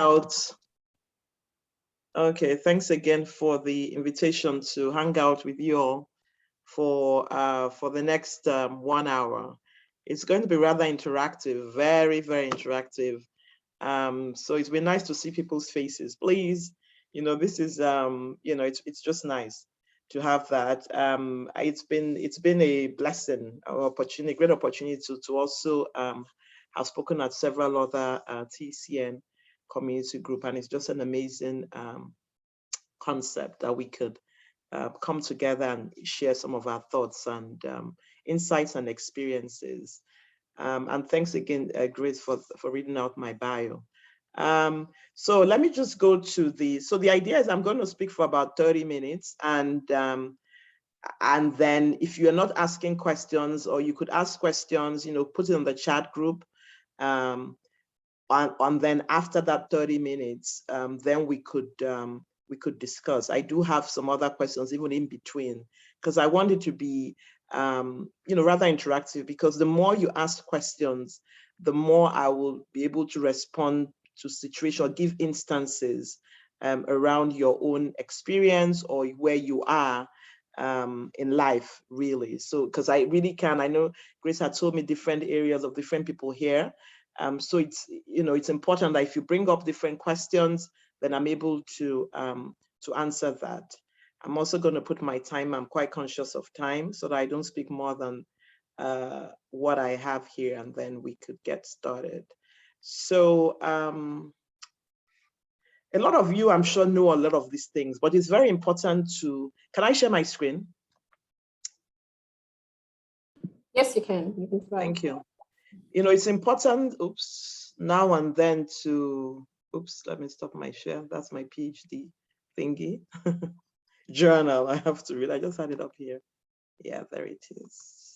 out. Okay, thanks again for the invitation to hang out with you all for the next 1 hour. It's going to be rather interactive, very, very interactive. So it's been nice to see people's faces. Please, this is it's just nice to have that. It's been a blessing, or opportunity, great opportunity to also have spoken at several other TCN community group, and it's just an amazing concept that we could come together and share some of our thoughts and insights and experiences. And thanks again, Grace, for reading out my bio. So let me just go to so the idea is I'm going to speak for about 30 minutes, and then if you're not asking questions, or you could ask questions, put it in the chat group. And then after that 30 minutes, then we could discuss. I do have some other questions even in between, because I want it to be rather interactive, because the more you ask questions, the more I will be able to respond to situation, or give instances around your own experience or where you are in life, really. So, because I really can, I know Grace had told me different areas of different people here. So it's important that if you bring up different questions, then I'm able to answer that. I'm also going to put my time. I'm quite conscious of time, so that I don't speak more than what I have here, and then we could get started. So a lot of you, I'm sure, know a lot of these things, but it's very important to, can I share my screen? Yes, you can. You can try. Thank you. It's important, now and then to, let me stop my share. That's my PhD thingy. Journal, I have to read. I just had it up here. Yeah, there it is.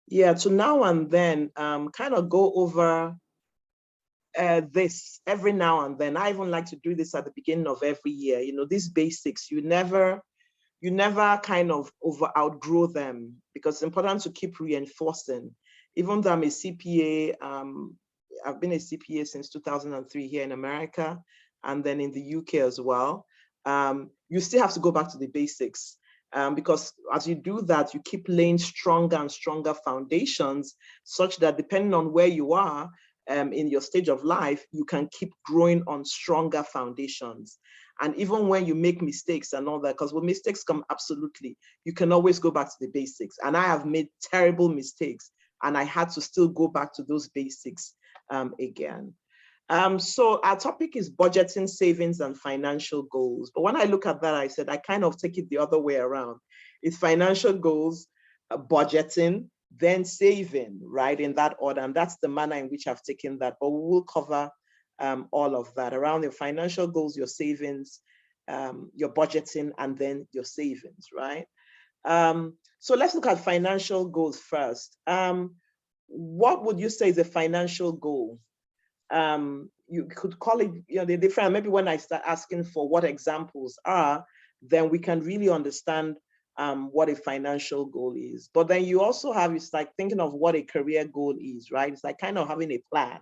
Yeah, so now and then, kind of go over this every now and then. I even like to do this at the beginning of every year. These basics, you never kind of outgrow them, because it's important to keep reinforcing. Even though I'm a CPA, I've been a CPA since 2003 here in America, and then in the UK as well. You still have to go back to the basics, because as you do that, you keep laying stronger and stronger foundations, such that depending on where you are in your stage of life, you can keep growing on stronger foundations. And even when you make mistakes and all that, because when mistakes come, absolutely, you can always go back to the basics. And I have made terrible mistakes, and I had to still go back to those basics again. So our topic is budgeting, savings, and financial goals. But when I look at that, I said, I kind of take it the other way around. It's financial goals, budgeting, then saving, right, in that order. And that's the manner in which I've taken that. But we will cover all of that around your financial goals, your savings, your budgeting, and then your savings, right? So let's look at financial goals first. What would you say is a financial goal? You could call it, they're different. Maybe when I start asking for what examples are, then we can really understand what a financial goal is. But then you also have, it's like thinking of what a career goal is, right? It's like kind of having a plan,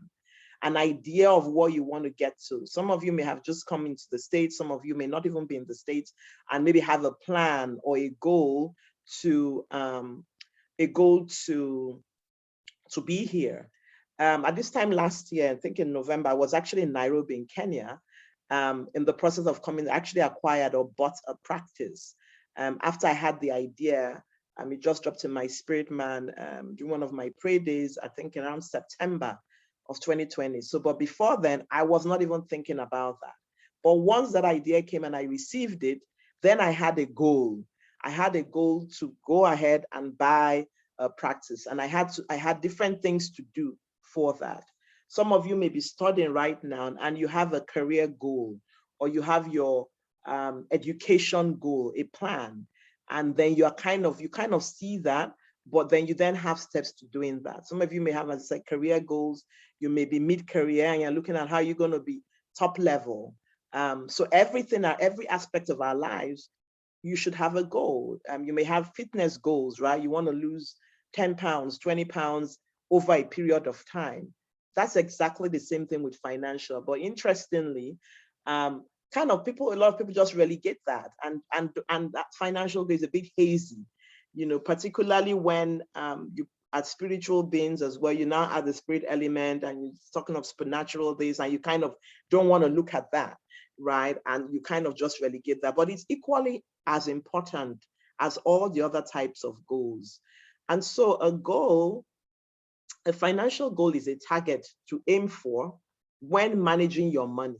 an idea of what you want to get to. Some of you may have just come into the States. Some of you may not even be in the States, and maybe have a plan or a goal to be here. At this time last year, I think in November, I was actually in Nairobi in Kenya, in the process of actually acquired or bought a practice. After I had the idea, it just dropped in my spirit, man, during one of my prayer days, I think around September of 2020. So, but before then, I was not even thinking about that. But once that idea came and I received it, then I had a goal. I had a goal to go ahead and buy a practice. And I had different things to do for that. Some of you may be studying right now and you have a career goal, or you have your education goal, a plan. And then you kind of see that, but then you then have steps to doing that. Some of you may have, as I said, career goals. You may be mid-career and you're looking at how you're going to be top level. So every aspect of our lives, you should have a goal. You may have fitness goals, right? You want to lose 10 pounds, 20 pounds over a period of time. That's exactly the same thing with financial. But interestingly, a lot of people just relegate that, and that financial goal is a bit hazy, particularly when you are spiritual beings as well. You now add the spirit element, and you're talking of supernatural things, and you kind of don't want to look at that, right? And you kind of just relegate that. But it's equally as important as all the other types of goals. And so a financial goal is a target to aim for when managing your money.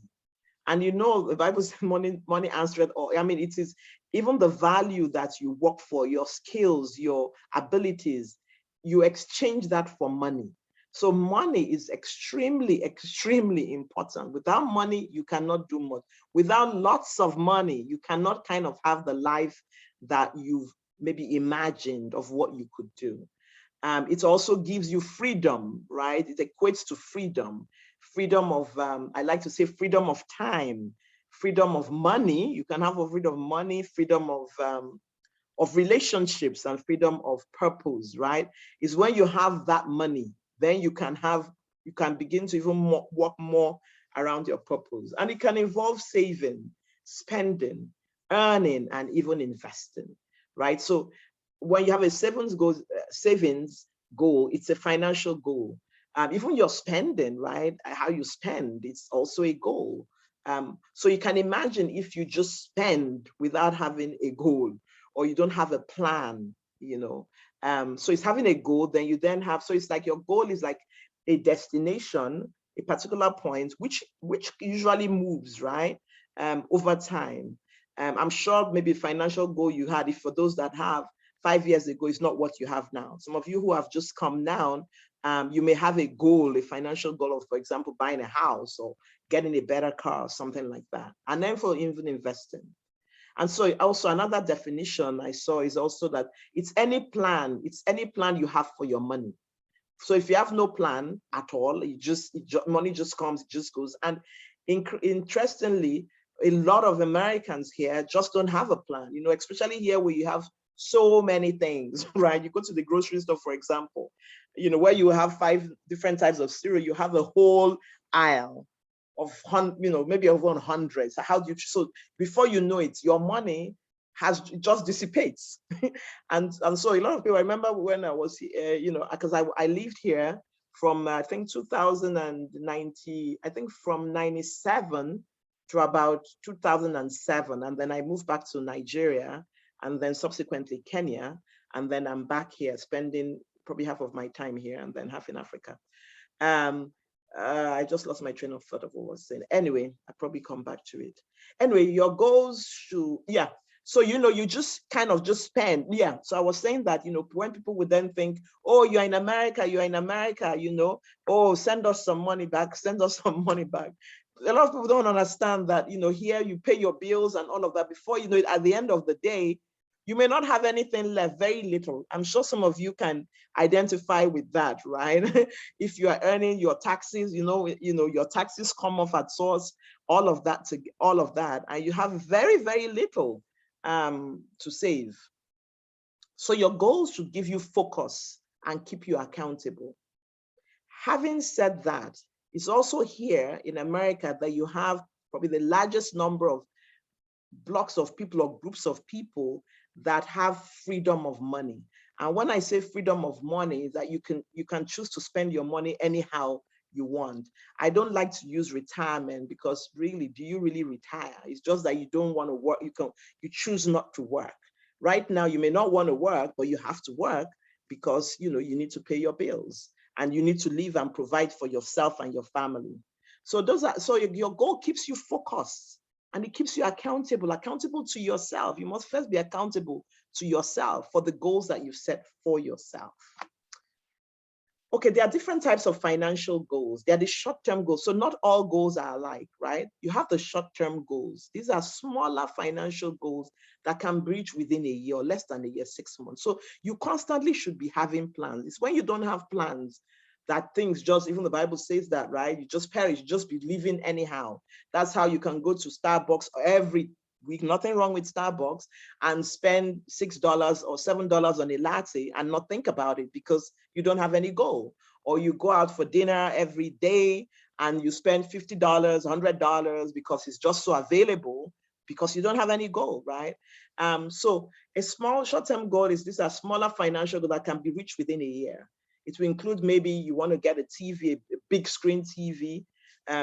And the Bible says money answereth all. I mean, it is even the value that you work for, your skills, your abilities, you exchange that for money. So money is extremely, extremely important. Without money, you cannot do much. Without lots of money, you cannot kind of have the life that you've maybe imagined of what you could do. It also gives you freedom, right? It equates to freedom. Freedom of, I like to say freedom of time, freedom of money. You can have a freedom of money, freedom of relationships, and freedom of purpose, right? Is when you have that money, then you can begin to even work more around your purpose. And it can involve saving, spending, earning, and even investing, right? So when you have a savings goal, it's a financial goal. Even your spending, right? How you spend, it's also a goal. So you can imagine if you just spend without having a goal, or you don't have a plan, so it's having a goal, then you then have, so it's like your goal is like a destination, a particular point, which usually moves, right? Over time. I'm sure maybe financial goal you had, if for those that have 5 years ago, is not what you have now. Some of you who have just come down, you may have a goal, a financial goal of, for example, buying a house or getting a better car or something like that. And then for even investing. And so also another definition I saw is also that it's any plan you have for your money. So if you have no plan at all, money just comes, it just goes. And interestingly, a lot of Americans here just don't have a plan, especially here where you have so many things, right? You go to the grocery store, for example, where you have 5 different types of cereal, you have a whole aisle of, maybe of 100. So before you know it, your money just dissipates. and so a lot of people, I remember when I was, because I lived here from, I think 2090, I think from 97 to about 2007. And then I moved back to Nigeria, and then subsequently Kenya. And then I'm back here spending probably half of my time here and then half in Africa. I just lost my train of thought of what I was saying. Anyway, I'll probably come back to it. Anyway, your goals should, yeah. So, you just kind of just spend. Yeah. So I was saying that, when people would then think, oh, you're in America, oh, send us some money back, send us some money back. A lot of people don't understand that, here you pay your bills and all of that. Before you know it, at the end of the day, you may not have anything left, very little. I'm sure some of you can identify with that, right? If you are earning your taxes, your taxes come off at source, all of that, and you have very, very little to save. So your goals should give you focus and keep you accountable. Having said that, it's also here in America that you have probably the largest number of blocks of people or groups of people that have freedom of money. And when I say freedom of money, is that you can choose to spend your money anyhow you want. I don't like to use retirement, because really, do you really retire? It's just that you don't want to work. You choose not to work. Right now, you may not want to work, but you have to work because you need to pay your bills and you need to live and provide for yourself and your family. So your goal keeps you focused. And it keeps you accountable to yourself. You must first be accountable to yourself for the goals that you've set for yourself. Okay, there are different types of financial goals. There are the short-term goals. So not all goals are alike, right? You have the short-term goals. These are smaller financial goals that can reach within a year, or less than a year, 6 months. So you constantly should be having plans. It's when you don't have plans that things just, even the Bible says that, right? You just perish, you just be living anyhow. That's how you can go to Starbucks every nothing wrong with Starbucks, and spend $6 or $7 on a latte and not think about it because you don't have any goal. Or you go out for dinner every day and you spend $50, $100 because it's just so available because you don't have any goal, right? So a small short-term goal is these are smaller financial goals that can be reached within a year. It will include maybe you want to get a TV, a big screen TV.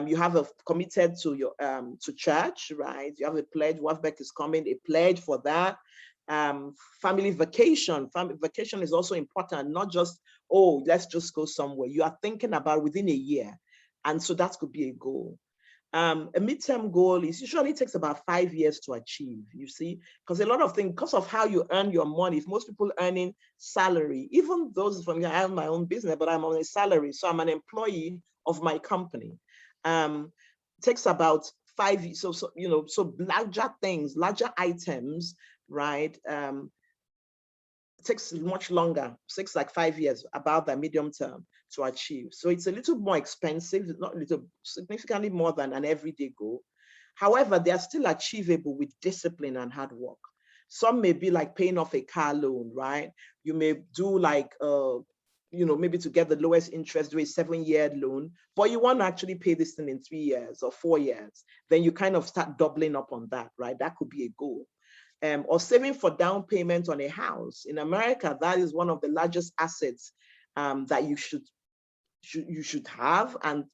You have a committed to your to church, right? You have a pledge. WAFBEC is coming, a pledge for that. Family vacation. Family vacation is also important, not just, oh, let's just go somewhere. You are thinking about within a year. And so that could be a goal. A midterm goal is usually takes about 5 years to achieve, you see, because a lot of things, because of how you earn your money, if most people earning salary, even those from me, I have my own business, but I'm on a salary. So I'm an employee of my company. Takes about 5 years. So larger things, larger items, right? Takes much longer, like 5 years, about the medium term to achieve. So it's a little more expensive, not little, significantly more than an everyday goal. However, they are still achievable with discipline and hard work. Some may be like paying off a car loan, right? You may do like, maybe to get the lowest interest, do a 7-year loan, but you want to actually pay this thing in 3 years or 4 years. Then you kind of start doubling up on that, right? That could be a goal. Or saving for down payment on a house. In America, that is one of the largest assets that you should have and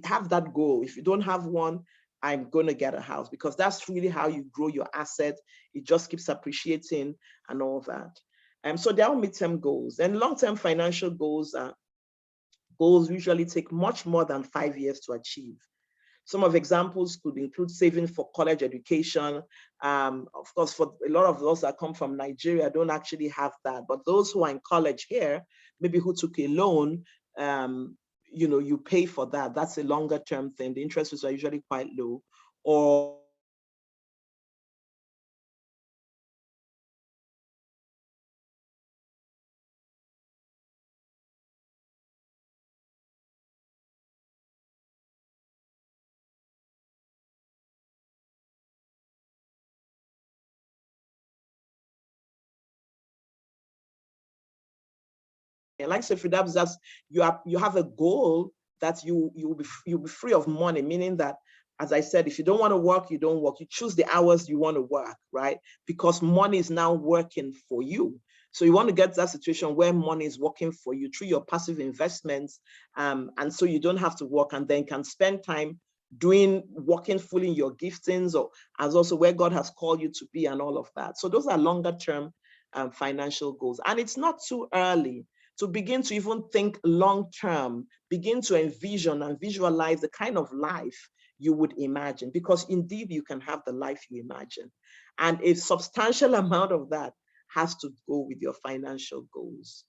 have that goal. If you don't have one, I'm going to get a house, because that's really how you grow your asset. It just keeps appreciating and all that. So there are midterm goals, and long-term financial goals usually take much more than 5 years to achieve. Some of examples could include saving for college education. Of course, for a lot of those that come from Nigeria don't actually have that, but those who are in college here, maybe who took a loan, you pay for that. That's a longer term thing. The interest rates are usually quite low. Or like say for that, you have a goal that you'll be free of money, meaning that, as I said, if you don't want to work, you don't work. You choose the hours you want to work, right? Because money is now working for you. So you want to get to that situation where money is working for you through your passive investments, and so you don't have to work, and then can spend time working fully in your giftings, or as also where God has called you to be, and all of that. So those are longer term financial goals, and it's not too early to begin to even think long-term, begin to envision and visualize the kind of life you would imagine, because indeed you can have the life you imagine. And a substantial amount of that has to go with your financial goals.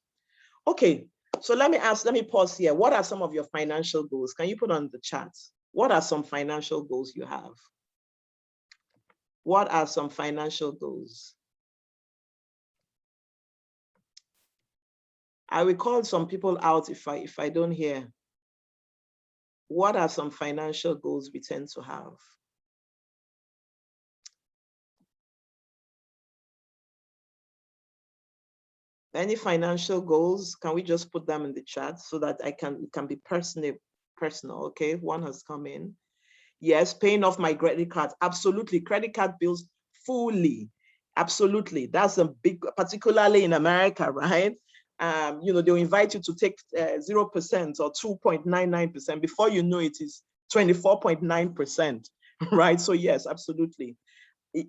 Okay, so let me pause here. What are some of your financial goals? Can you put on the chat? What are some financial goals you have? What are some financial goals? I will call some people out if I don't hear. What are some financial goals we tend to have? Any financial goals? Can we just put them in the chat so that it can be personal? Okay, one has come in. Yes, paying off my credit card. Absolutely, credit card bills fully. Absolutely, that's a big, particularly in America, right? They'll invite you to take 0% or 2.99%. Before you know it is 24.9%, right? So yes, absolutely.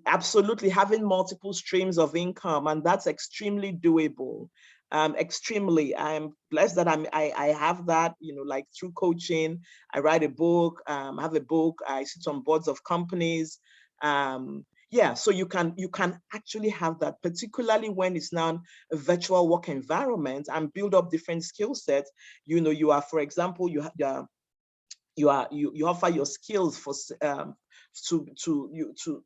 Absolutely, having multiple streams of income, and that's extremely doable. Extremely, I'm blessed that I have that, like through coaching. I write a book, I have a book, I sit on boards of companies. Yeah, so you can actually have that, particularly when it's now a virtual work environment, and build up different skill sets. You are, for example, you offer your skills for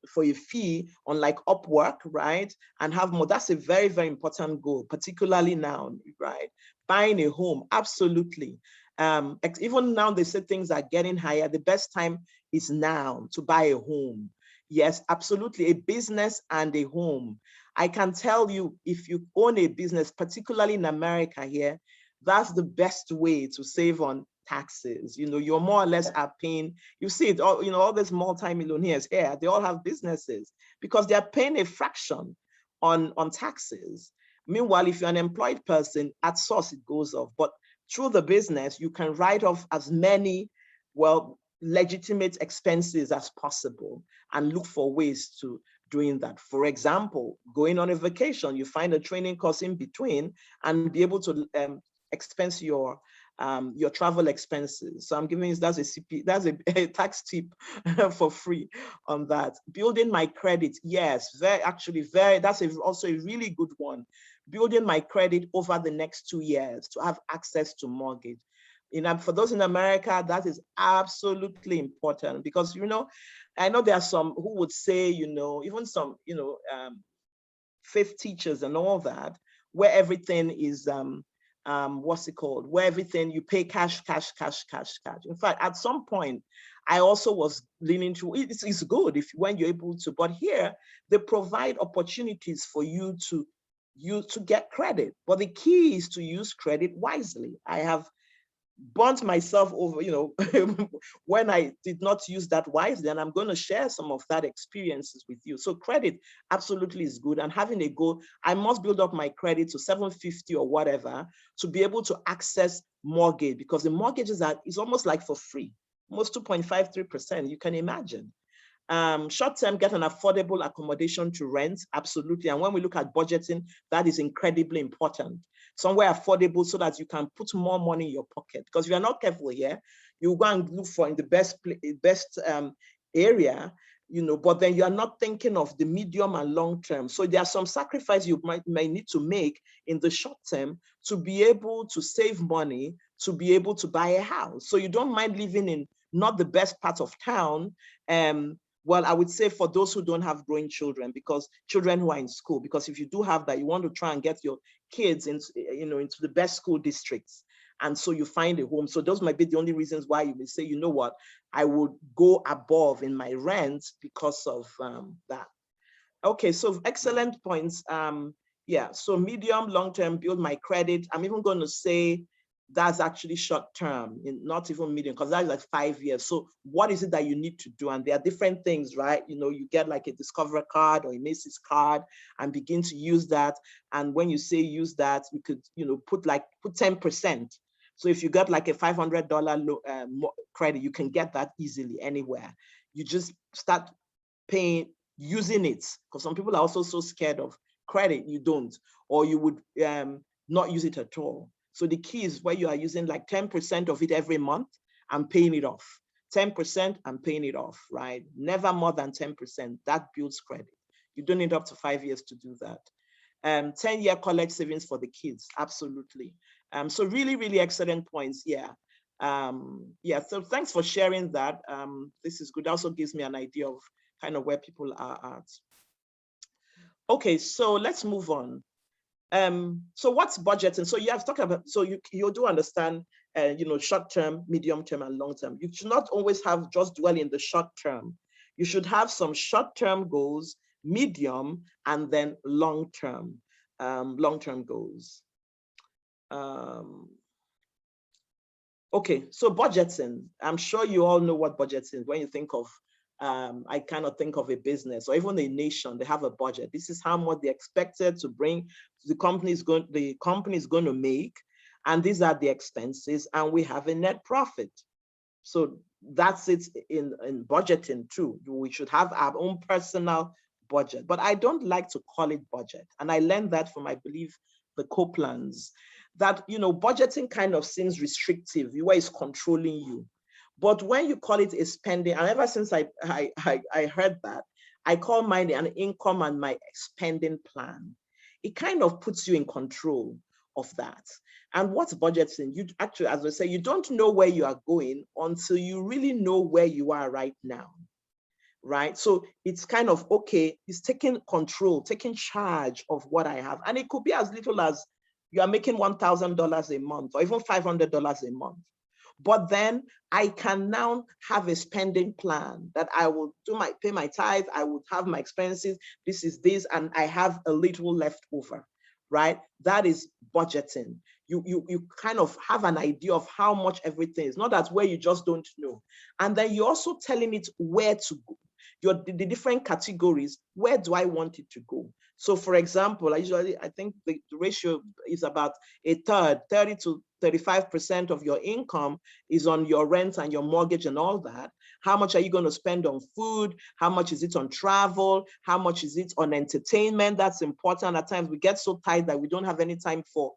for a fee on like Upwork, right? And have more. That's a very, very important goal, particularly now, right? Buying a home, absolutely. Even now they say things are getting higher. The best time is now to buy a home. Yes, absolutely. A business and a home. I can tell you, if you own a business, particularly in America here, that's the best way to save on taxes. You know, you're more or less are paying, you see it all, you know, all these multimillionaires here, they all have businesses because they're paying a fraction on taxes. Meanwhile, if you're an employed person, at source it goes off. But through the business, you can write off as many, well, legitimate expenses as possible and look for ways to doing that. For example, going on a vacation, you find a training course in between and be able to expense your travel expenses. So I'm giving you, that's a tax tip for free on that. Building my credit, yes, that's also a really good one. Building my credit over the next 2 years to have access to mortgage. For those in America, that is absolutely important because, you know, I know there are some who would say, you know, even some, you know, faith teachers and all that, where everything is, what's it called? Where everything you pay cash. In fact, at some point, I also was leaning to, it's good when you're able to, but here they provide opportunities for you to get credit. But the key is to use credit wisely. I have burnt myself over, you know, when I did not use that wisely, and I'm going to share some of that experiences with you. So credit absolutely is good, and having a goal, I must build up my credit to 750 or whatever to be able to access mortgage, because the mortgages is almost like for free, almost 2.53%, you can imagine. Short-term, get an affordable accommodation to rent, absolutely. And when we look at budgeting, that is incredibly important. Somewhere affordable so that you can put more money in your pocket. Because if you're not careful here, you go and look for in the best area, you know, but then you're not thinking of the medium and long term. So there are some sacrifices you might need to make in the short term to be able to save money, to be able to buy a house. So you don't mind living in not the best part of town. Well, I would say for those who don't have growing children, because children who are in school, because if you do have that, you want to try and get your kids into, you know, into the best school districts. And so you find a home. So those might be the only reasons why you may say, you know what, I would go above in my rent because of that. Okay, so excellent points. Yeah, so medium, long-term, build my credit. I'm even going to say that's actually short-term, not even medium, because that's like 5 years. So what is it that you need to do? And there are different things, right? You know, you get like a Discover card or a Macy's card and begin to use that. And when you say use that, you could, you know, put 10%. So if you got like a $500 credit, you can get that easily anywhere. You just start paying, using it, because some people are also so scared of credit, you don't, or you would not use it at all. So the key is where you are using like 10% of it every month and paying it off. 10% and paying it off, right? Never more than 10%. That builds credit. You don't need up to 5 years to do that. 10-year college savings for the kids, absolutely. So really, really excellent points. Yeah. Yeah, so thanks for sharing that. This is good. Also gives me an idea of kind of where people are at. Okay, so let's move on. So what's budgeting? So you have talked about, so you do understand, you know, short term, medium term, and long term. You should not always have just dwell in the short term. You should have some short term goals, medium, and then long term goals. Okay, so budgeting. I'm sure you all know what budgeting is. When you think of, I kind of think of a business or even a nation, they have a budget. This is how much they're expected to bring. The company is going to make, and these are the expenses, and we have a net profit. So that's it in budgeting too. We should have our own personal budget, but I don't like to call it budget. And I learned that from, I believe, the Copelands, that, you know, budgeting kind of seems restrictive, where it's controlling you. But when you call it a spending, and ever since I heard that, I call mine an income and my spending plan. It kind of puts you in control of that. And what's budgeting? You actually, as I say, you don't know where you are going until you really know where you are right now, right? So it's kind of, okay, it's taking control, taking charge of what I have. And it could be as little as you are making $1,000 a month or even $500 a month. But then I can now have a spending plan that I will pay my tithe, I would have my expenses, this is this, and I have a little left over, right? That is budgeting. You kind of have an idea of how much everything is, not that where you just don't know. And then you're also telling it where to go. The different categories, where do I want it to go? So for example, I think the ratio is about a third, 30 to 35% of your income is on your rent and your mortgage and all that. How much are you going to spend on food? How much is it on travel? How much is it on entertainment? That's important. At times we get so tight that we don't have any time for,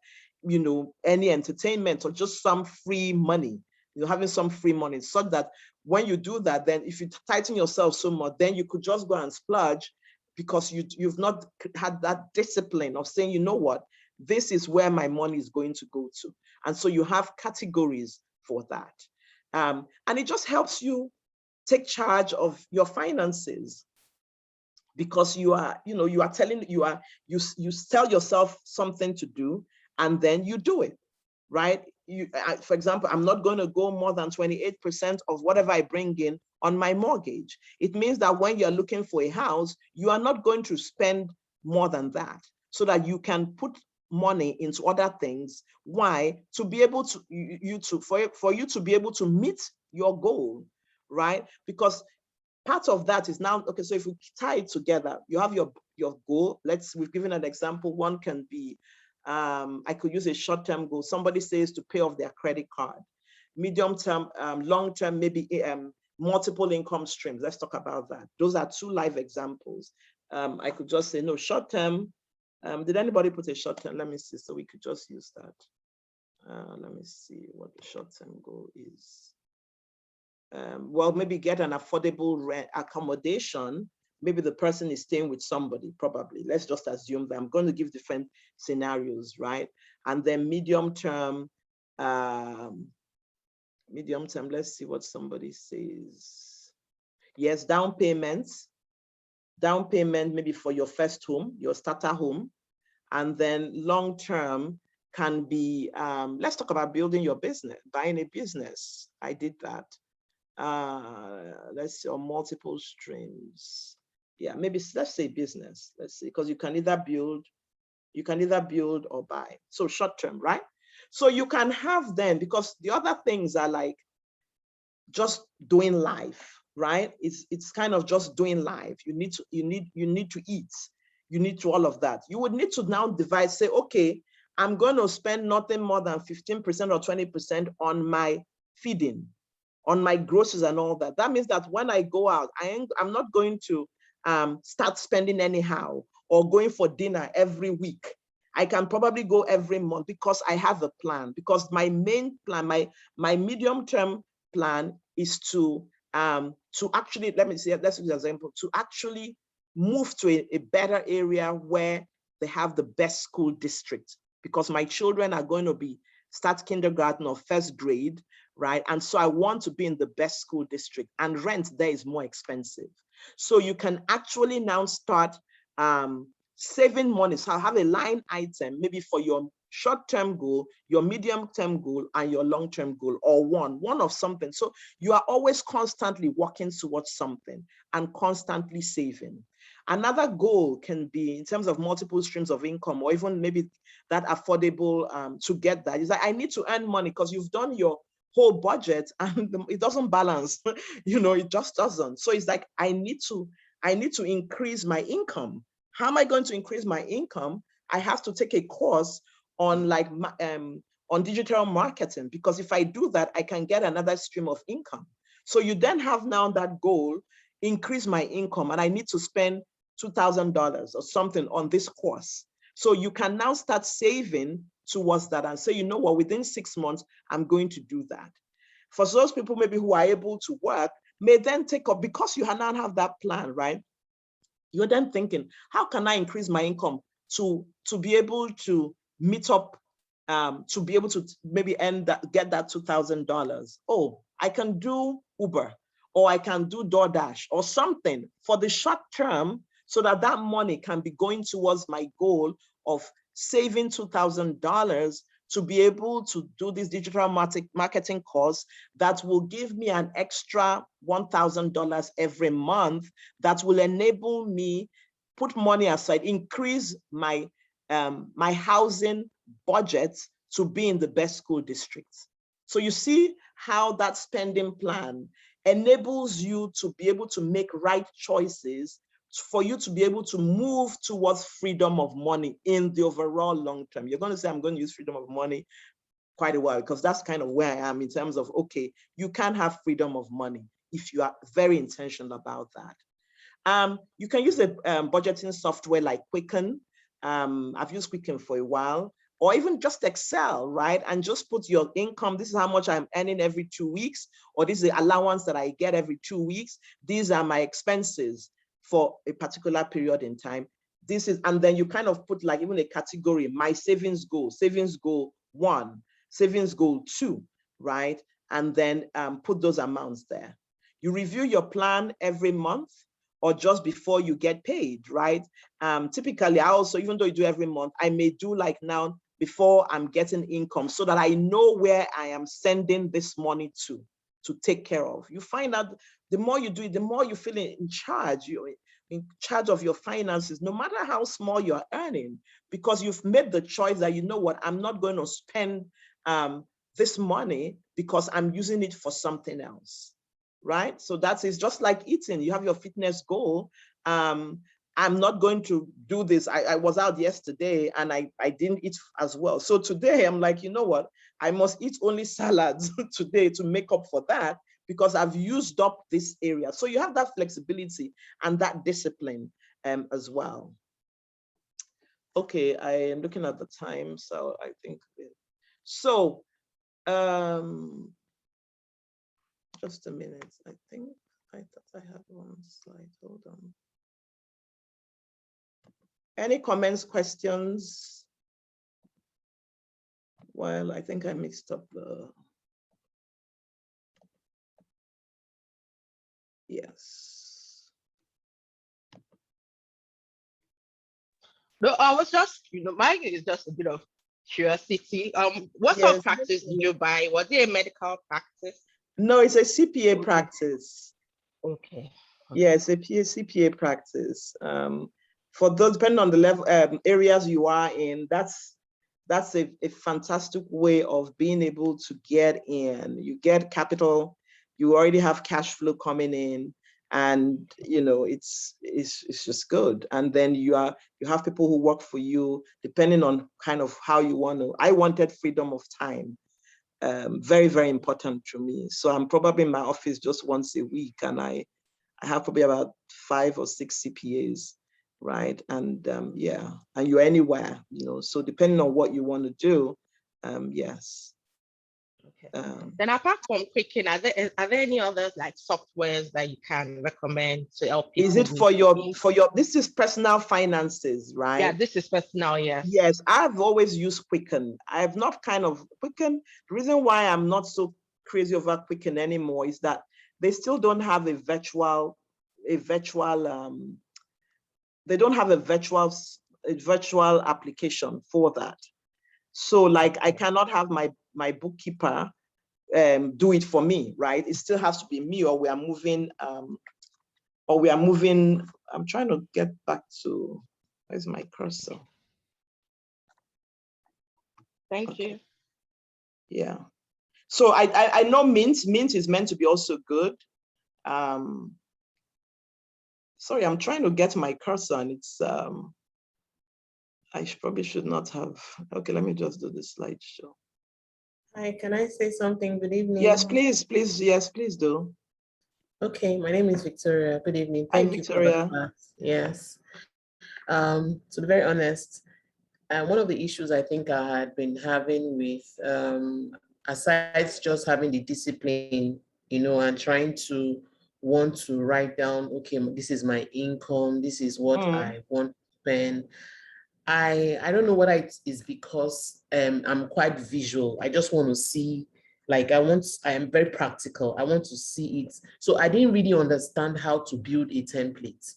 any entertainment or just some free money, having some free money, so that when you do that, then if you tighten yourself so much, then you could just go and splurge because you've not had that discipline of saying, you know what, this is where my money is going to go to. And so you have categories for that. And it just helps you take charge of your finances, because you tell yourself something to do and then you do it, right? For example, I'm not going to go more than 28% of whatever I bring in on my mortgage. It means that when you're looking for a house, you are not going to spend more than that, so that you can put money into other things. Why? To be able to, for you to be able to meet your goal, right? Because part of that is now, okay, so if we tie it together, you have your goal. We've given an example. One can be, I could use a short-term goal. Somebody says to pay off their credit card. Medium-term, long-term, maybe multiple income streams. Let's talk about that. Those are two live examples. I could just say, no, short-term. Did anybody put a short-term? Let me see. So we could just use that. Let me see what the short-term goal is. Well, maybe get an affordable rent accommodation. Maybe the person is staying with somebody, probably. Let's just assume that. I'm going to give different scenarios, right? And then medium term, let's see what somebody says. Yes, down payments. Down payment maybe for your first home, your starter home. And then long term can be, let's talk about building your business, buying a business. I did that. Let's see, on multiple streams. Yeah, maybe let's say business. Let's see, because you can either build or buy. So short term, right? So you can have then, because the other things are like just doing life, right? It's kind of just doing life. You need to eat. You need to all of that. You would need to now divide, say, okay, I'm going to spend nothing more than 15% or 20% on my feeding, on my groceries and all that. That means that when I go out, I'm not going to start spending anyhow or going for dinner every week. I can probably go every month because I have a plan, because my main plan, my medium-term plan is to actually, let's use an example, to actually move to a better area where they have the best school district, because my children are going to start kindergarten or first grade, right? And so I want to be in the best school district, and rent there is more expensive. So you can actually now start saving money. So I have a line item, maybe for your short-term goal, your medium-term goal, and your long-term goal, or one of something. So you are always constantly working towards something and constantly saving. Another goal can be in terms of multiple streams of income, or even maybe that affordable to get that. Is that I need to earn money because you've done your whole budget and it doesn't balance, it just doesn't. So it's like, I need to increase my income. How am I going to increase my income? I have to take a course on on digital marketing, because if I do that, I can get another stream of income. So you then have now that goal, increase my income, and I need to spend $2,000 or something on this course. So you can now start saving towards that and say, you know what, within 6 months, I'm going to do that. For those people maybe who are able to work, may then take up, because you now have that plan, right? You're then thinking, how can I increase my income to be able to meet up, to be able to maybe get that $2,000? Oh, I can do Uber, or I can do DoorDash or something for the short term, so that that money can be going towards my goal of saving $2,000 to be able to do this digital marketing course that will give me an extra $1,000 every month that will enable me put money aside, increase my my housing budget to be in the best school districts. So you see how that spending plan enables you to be able to make right choices for you to be able to move towards freedom of money in the overall long term. You're going to say, I'm going to use freedom of money quite a while, because that's kind of where I am in terms of, okay, you can have freedom of money if you are very intentional about that. You can use a budgeting software like Quicken. I've used Quicken for a while, or even just Excel, right? And just put your income. This is how much I'm earning every 2 weeks, or this is the allowance that I get every 2 weeks. These are my expenses for a particular period in time. This is, and then you kind of put like even a category, my savings goal 1, savings goal 2, right? And then put those amounts there. You review your plan every month or just before you get paid, right? Typically, I also, even though you do every month, I may do like now before I'm getting income so that I know where I am sending this money to take care of. You find out the more you do it, the more you feel in charge. You're in charge of your finances, no matter how small you're earning, because you've made the choice that, you know what, I'm not going to spend this money because I'm using it for something else, right? So that is just like eating. You have your fitness goal. I'm not going to do this. I was out yesterday and I didn't eat as well. So today I'm like, you know what? I must eat only salads today to make up for that, because I've used up this area. So you have that flexibility and that discipline as well. Okay, I am looking at the time, so I think, so just a minute. I think I thought I had one slide, hold on. Any comments, questions? Well, I think I mixed up the, yes. No, I was just, mine is just a bit of curiosity. What sort of practice did you buy? Was it a medical practice? No, it's a CPA practice. Okay. Yeah, it's a CPA practice. For those, depending on the level, areas you are in, that's a fantastic way of being able to get in. You get capital, you already have cash flow coming in, and it's just good. And then you have people who work for you depending on kind of how you want to. I wanted freedom of time. Very, very important to me. So I'm probably in my office just once a week, and I have probably about 5 or 6 CPAs, right? And yeah, and you're anywhere, so depending on what you want to do, yes. Okay. Then apart from Quicken, are there any others like softwares that you can recommend to help people? Is it for your, this is personal finances, right? Yeah, this is personal, yes. Yes, I've always used Quicken. I have not Quicken, the reason why I'm not so crazy over Quicken anymore is that they still don't have a virtual application for that. So like I cannot have my bookkeeper do it for me, right? It still has to be me, or we are moving, I'm trying to get back to, where's my cursor? Thank you. Yeah. So I know Mint is meant to be also good. Sorry, I'm trying to get my cursor and it's, I probably should not have. Okay, let me just do the slideshow. Hi, can I say something? Good evening. Yes, please. Yes, please do. Okay, my name is Victoria. Good evening. Thank you, Victoria. For the class. Yes. To be very honest, one of the issues I think I had been having with, aside just having the discipline, and trying to want to write down, okay, this is my income, this is what I want to spend. I don't know whether it is because I'm quite visual. I just want to see, like I am very practical. I want to see it. So I didn't really understand how to build a template.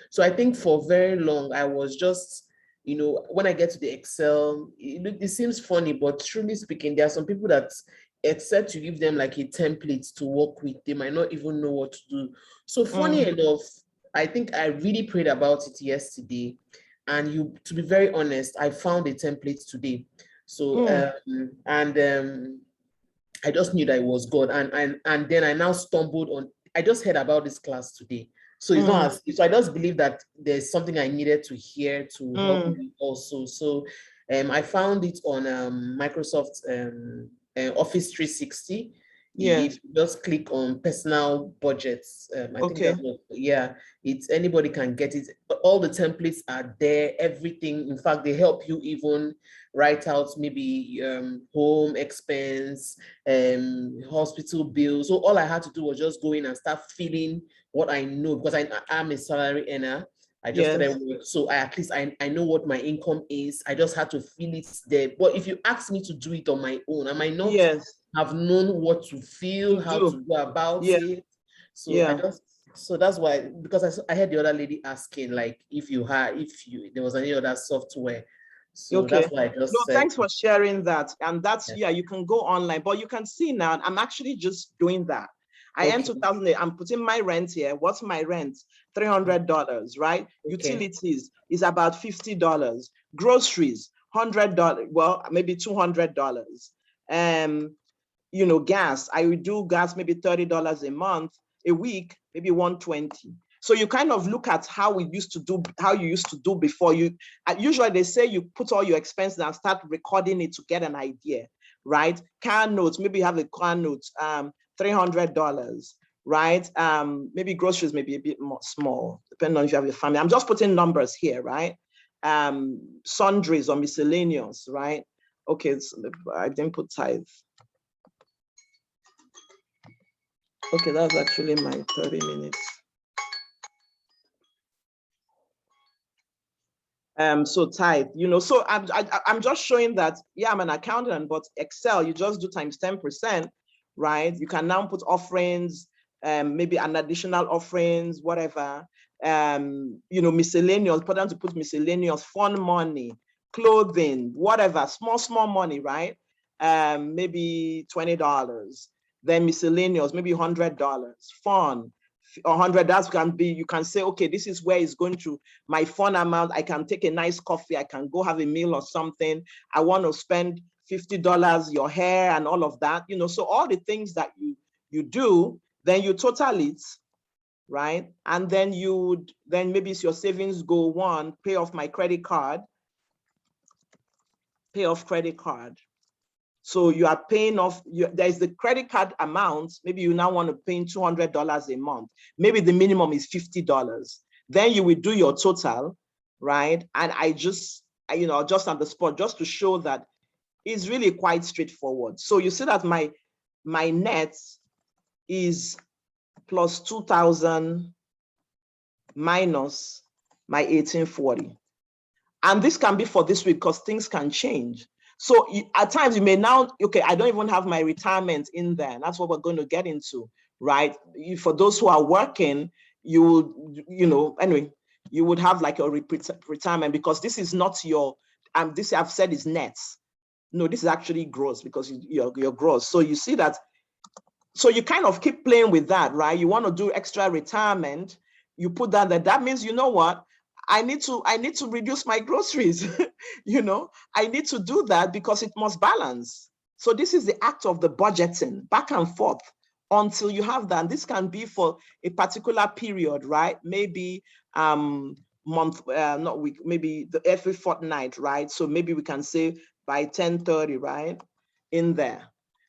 So I think for very long, I was just, you know, when I get to the Excel, it seems funny, but truly speaking, there are some people that, except you give them like a template to work with, they might not even know what to do. So funny enough, I think I really prayed about it yesterday. And to be very honest, I found a template today. So, I just knew that it was God. And then I now stumbled on, I just heard about this class today. So it's not as, so I just believe that there's something I needed to hear to help me also. So I found it on Microsoft Office 360. If you just click on personal budgets, I think that's what, it's, anybody can get it. All the templates are there, everything. In fact, they help you even write out maybe home expense, hospital bills. So all I had to do was just go in and start filling what I know, because I'm a salary earner. I just started work, so at least I know what my income is. I just had to fill it there. But if you ask me to do it on my own, I might not have known what to feel, how to go about it. So so that's why, because I heard the other lady asking, like, if there was any other software. So that's why I just said. Thanks for sharing that. And that's, you can go online, but you can see now, I'm actually just doing that. I earned 2008. I'm putting my rent here. What's my rent? $300, right? Utilities is about $50. Groceries, $100. Well, maybe $200. You know, gas. I would do gas maybe $30 a month, a week, maybe $120. So you kind of look at how you used to do before. Usually they say you put all your expenses and start recording it to get an idea, right? Car notes, maybe you have a car note, $300, right? Maybe groceries may be a bit more small, depending on if you have a family. I'm just putting numbers here, right? Sundries or miscellaneous, right? Okay, so I didn't put tithe. Okay, that's actually my 30 minutes. So tithe, you know, so I'm just showing that, I'm an accountant, but Excel, you just do times 10%, right? You can now put offerings, maybe an additional offerings, whatever, you know, miscellaneous, important to put miscellaneous, fund money, clothing, whatever, small money, right? Maybe $20, then miscellaneous, maybe $100, fund, 100, that can be, you can say, okay, this is where it's going to my fund amount. I can take a nice coffee. I can go have a meal or something. I want to spend $50, your hair and all of that, you know, so all the things that you do, then you total it, right? And then then maybe it's your savings goal 1, pay off my credit card, pay off credit card. So you are paying off, there's the credit card amount. Maybe you now want to pay $200 a month. Maybe the minimum is $50. Then you will do your total, right? And I just on the spot, just to show that it's really quite straightforward. So you see that my net is plus 2,000 minus my 1,840. And this can be for this week because things can change. So at times you may now, okay, I don't even have my retirement in there. That's what we're going to get into, right? For those who are working, you would, you know, anyway, you would have like a retirement, because this is not your, this I've said is nets. No, this is actually gross, because you're gross. So you see that, so you kind of keep playing with that, right? You want to do extra retirement, you put that there. That means, you know what? I need to reduce my groceries. You know, I need to do that because it must balance. So this is the act of the budgeting, back and forth until you have that. And this can be for a particular period, right? Maybe month, not week, maybe every fortnight, right? So maybe we can say by 10:30, right? In there.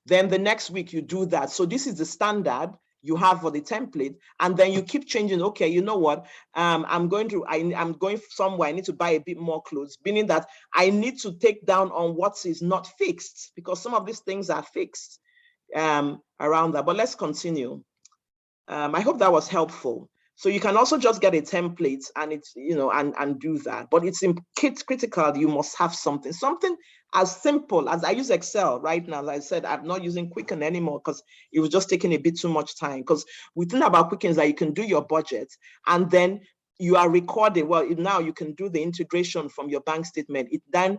Then the next week you do that. So this is the standard you have for the template, and then you keep changing. Okay, you know what? I'm going somewhere. I need to buy a bit more clothes, meaning that I need to take down on what is not fixed, because some of these things are fixed around that. But let's continue. I hope that was helpful. So you can also just get a template and it's, you know, and do that. But it's critical. You must have something as simple as, I use Excel right now. As I said, I'm not using Quicken anymore because it was just taking a bit too much time. Because we think about Quicken is that you can do your budget and then you are recording. Well, now you can do the integration from your bank statement. It then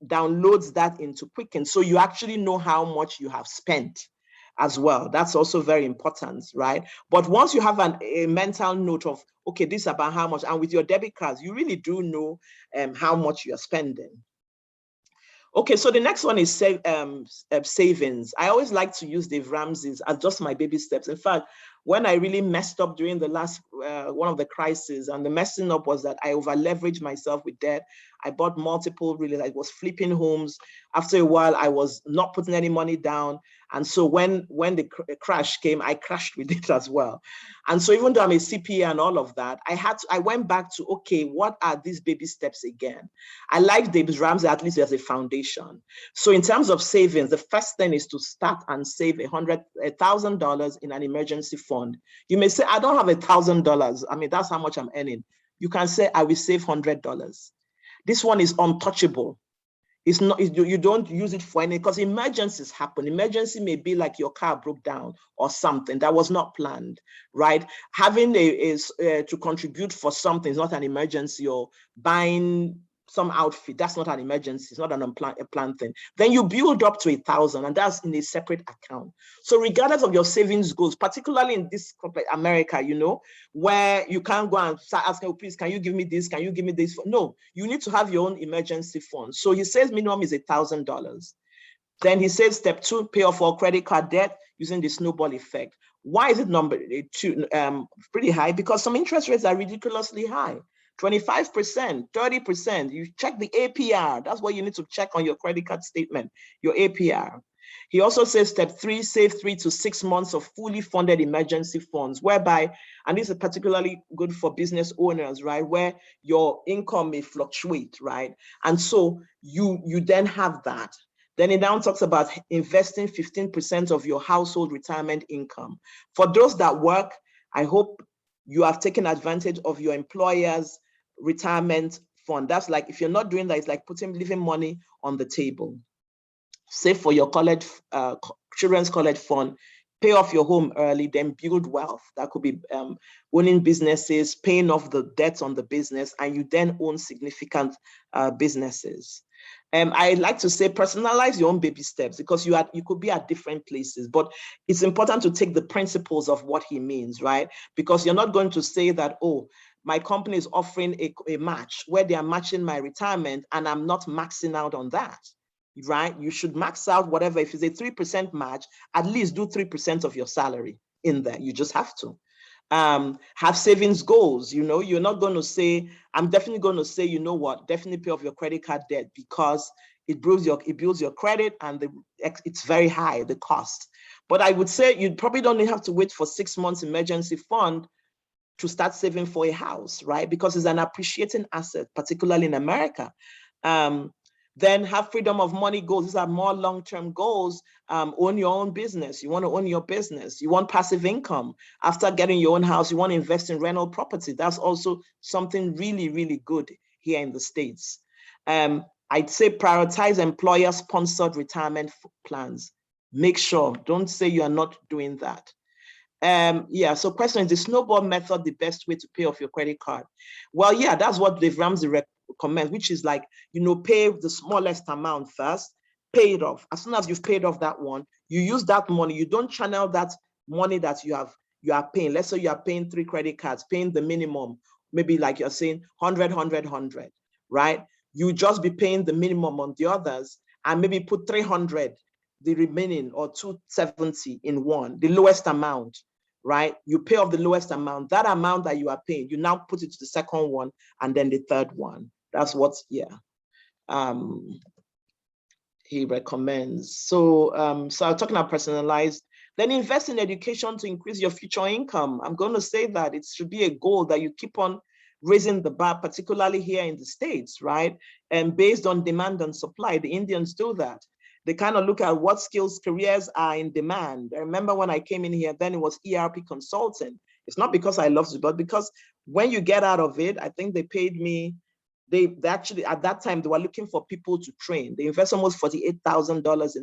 downloads that into Quicken. So you actually know how much you have spent as well. That's also very important, right? But once you have a mental note of, okay, this is about how much, and with your debit cards, you really do know how much you're spending. Okay, so the next one is savings. I always like to use Dave Ramsey's as just my baby steps. In fact, when I really messed up during the last one of the crises, and the messing up was that I over leveraged myself with debt. I bought multiple, really, I was flipping homes. After a while, I was not putting any money down. And so when the crash came, I crashed with it as well. And so even though I'm a CPA and all of that, I went back to, okay, what are these baby steps again? I like Dave Ramsey at least as a foundation. So in terms of savings, the first thing is to start and save $1,000 in an emergency fund. You may say, I don't have $1,000. I mean, that's how much I'm earning. You can say, I will save $100. This one is untouchable. It's not, you don't use it for any, because emergencies happen. Emergency may be like your car broke down or something that was not planned, right? Having to contribute for something is not an emergency, or buying some outfit, that's not an emergency, it's not a planned thing. Then you build up to 1,000, and that's in a separate account. So regardless of your savings goals, particularly in this corporate America, you know, where you can't go and start asking, oh, please, can you give me this? Can you give me this? No, you need to have your own emergency fund. So he says minimum is $1,000. Then he says step 2, pay off all credit card debt using the snowball effect. Why is it number 2 pretty high? Because some interest rates are ridiculously high. 25%, 30%, you check the APR. That's what you need to check on your credit card statement, your APR. He also says step 3, save 3 to 6 months of fully funded emergency funds, whereby, and this is particularly good for business owners, right, where your income may fluctuate, right? And so you then have that. Then it now talks about investing 15% of your household retirement income. For those that work, I hope you have taken advantage of your employer's retirement fund. That's like, if you're not doing that, it's like leaving money on the table. Save for your college, children's college fund, pay off your home early, then build wealth. That could be owning businesses, paying off the debts on the business, and you then own significant businesses. I like to say personalize your own baby steps, because you could be at different places, but it's important to take the principles of what he means, right? Because you're not going to say that, oh, my company is offering a match where they are matching my retirement and I'm not maxing out on that, right? You should max out whatever. If it's a 3% match, at least do 3% of your salary in there. You just have to. Have savings goals. You know, you're not going to say, I'm definitely going to say, you know what, definitely pay off your credit card debt, because it builds your credit, and it's very high, the cost. But I would say you probably don't have to wait for 6 months emergency fund to start saving for a house, right? Because it's an appreciating asset, particularly in America. Then have freedom of money goals. These are more long-term goals. Own your own business. You want to own your business. You want passive income. After getting your own house, you want to invest in rental property. That's also something really, really good here in the States. I'd say prioritize employer-sponsored retirement plans. Make sure, don't say you are not doing that. Yeah, so question, is the snowball method the best way to pay off your credit card? Well, yeah, that's what Dave Ramsey recommends, which is like, you know, pay the smallest amount first, pay it off. As soon as you've paid off that one, you use that money. You don't channel that money that you are paying. Let's say you are paying 3 credit cards, paying the minimum, maybe like you're saying 100, 100, 100, right? You just be paying the minimum on the others, and maybe put 300, the remaining, or 270 in one, the lowest amount, right? You pay off the lowest amount. That amount that you are paying, you now put it to the second one, and then the third one. That's what, yeah, he recommends. So, so I'm talking about personalized. Then invest in education to increase your future income. I'm going to say that it should be a goal that you keep on raising the bar, particularly here in the States, right? And based on demand and supply, the Indians do that. They kind of look at what skills, careers are in demand. I remember when I came in here, then it was ERP consulting. It's not because I loved it, but because when you get out of it, I think they paid me, they actually, at that time, they were looking for people to train. They invested almost $48,000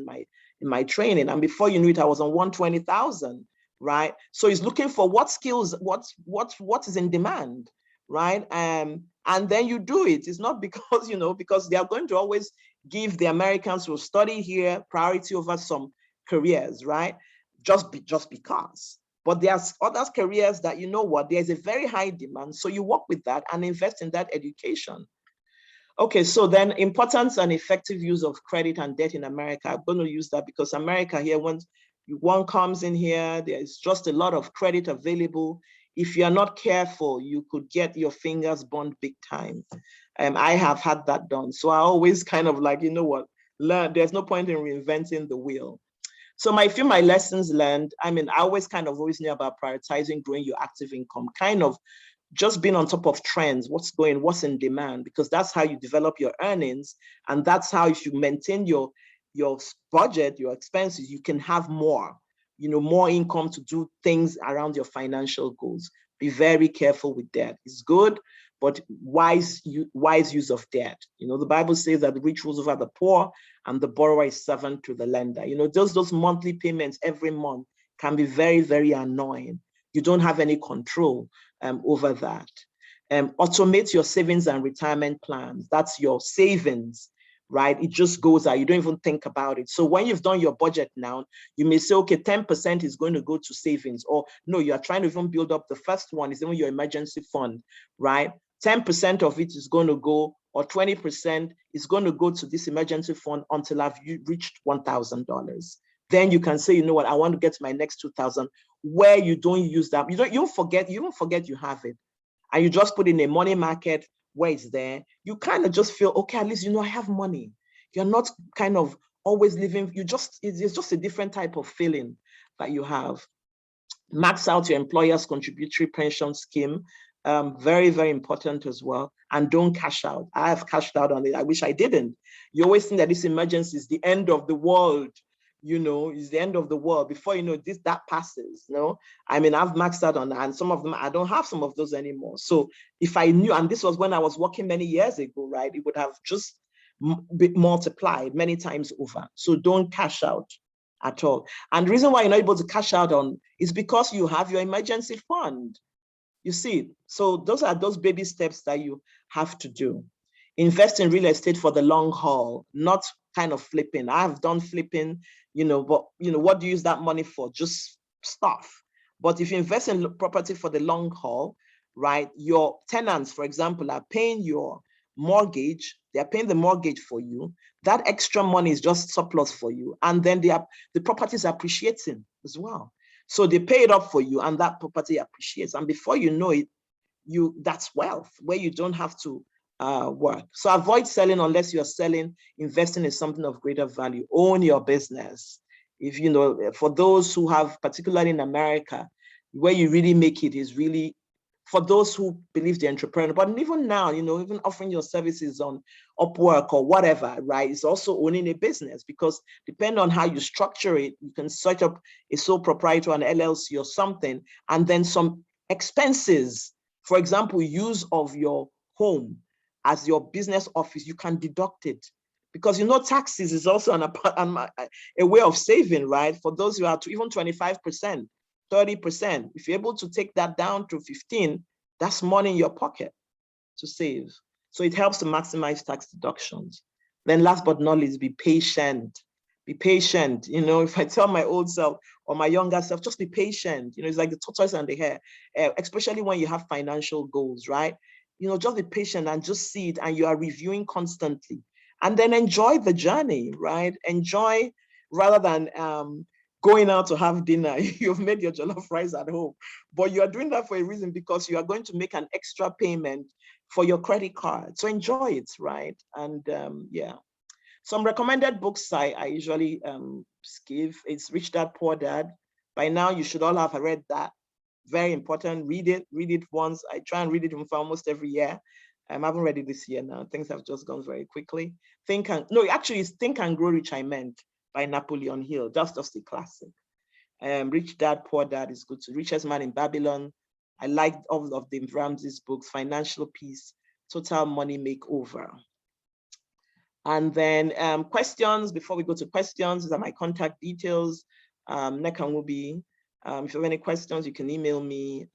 in my training. And before you knew it, I was on 120,000 right? So he's looking for what skills, what is in demand, right? And then you do it. It's not because, because they are going to always give the Americans who study here priority over some careers, right? Just because. But there's other careers that, there's a very high demand. So you work with that and invest in that education. Okay, so then importance and effective use of credit and debt in America. I'm going to use that because America here, once one comes in here, there's just a lot of credit available. If you're not careful, you could get your fingers burned big time. I have had that done. So I always kind of like, learn. There's no point in reinventing the wheel. So my lessons learned, I always always knew about prioritizing growing your active income, kind of just being on top of trends, what's in demand, because that's how you develop your earnings. And that's how, if you maintain your budget, your expenses, you can have more, more income to do things around your financial goals. Be very careful with debt. It's good, but wise use of debt. The Bible says that the rich rules over the poor and the borrower is servant to the lender. Those monthly payments every month can be very, very annoying. You don't have any control over that. Automate your savings and retirement plans. That's your savings, right? It just goes out. You don't even think about it. So when you've done your budget now, you may say, okay, 10% is going to go to savings, or no, you are trying to even build up the first one, is even your emergency fund, right? 10% of it is going to go, or 20% is going to go to this emergency fund until I've reached $1,000. Then you can say, you know what, I want to get to my next 2,000, where you don't use that. You don't forget you have it. And you just put in a money market where it's there. You kind of just feel, okay, at least, I have money. You're not kind of always living, it's just a different type of feeling that you have. Max out your employer's contributory pension scheme. Very, very important as well. And don't cash out. I have cashed out on it. I wish I didn't. You always think that this emergency is the end of the world. Is the end of the world. Before you know this, that passes. I've maxed out on that, and some of them, I don't have some of those anymore. So if I knew, and this was when I was working many years ago, right, it would have just multiplied many times over. So don't cash out at all. And the reason why you're not able to cash out on is because you have your emergency fund. You see, so those are those baby steps that you have to do. Invest in real estate for the long haul, not kind of flipping. I've done flipping, but what do you use that money for? Just stuff. But if you invest in property for the long haul, right, your tenants, for example, are paying your mortgage. They're paying the mortgage for you. That extra money is just surplus for you. And then the property is appreciating as well. So they pay it up for you and that property appreciates. And before you know it, that's wealth where you don't have to work. So avoid selling unless you're investing in something of greater value. Own your business. If for those who have, particularly in America, where you really make it is really for those who believe the entrepreneur. But even now, even offering your services on Upwork or whatever, right, is also owning a business, because depending on how you structure it, you can set up a sole proprietor, an LLC or something, and then some expenses, for example, use of your home as your business office, you can deduct it, because taxes is also a way of saving, right? For those who are to even 25%, 30%, if you're able to take that down to 15, that's money in your pocket to save. So it helps to maximize tax deductions. Then last but not least, be patient. Be patient. If I tell my old self or my younger self, just be patient. It's like the tortoise and the hare, especially when you have financial goals, right? Just be patient and just see it, and you are reviewing constantly. And then enjoy the journey, right? Enjoy rather than going out to have dinner. You've made your jollof rice at home, but you are doing that for a reason, because you are going to make an extra payment for your credit card. So enjoy it, right? And yeah. Some recommended books I usually give, it's Rich Dad, Poor Dad. By now, you should all have read that. Very important. Read it once. I try and read it for almost every year. I haven't read it this year now. Things have just gone very quickly. Think and Grow Rich, I meant, by Napoleon Hill. That's just a classic. Rich Dad, Poor Dad is good too. Richest Man in Babylon. I like all of Dave Ramsey's books, Financial Peace, Total Money Makeover. And then questions, before we go to questions, these are my contact details. Nneka Nwobi, If you have any questions, you can email me.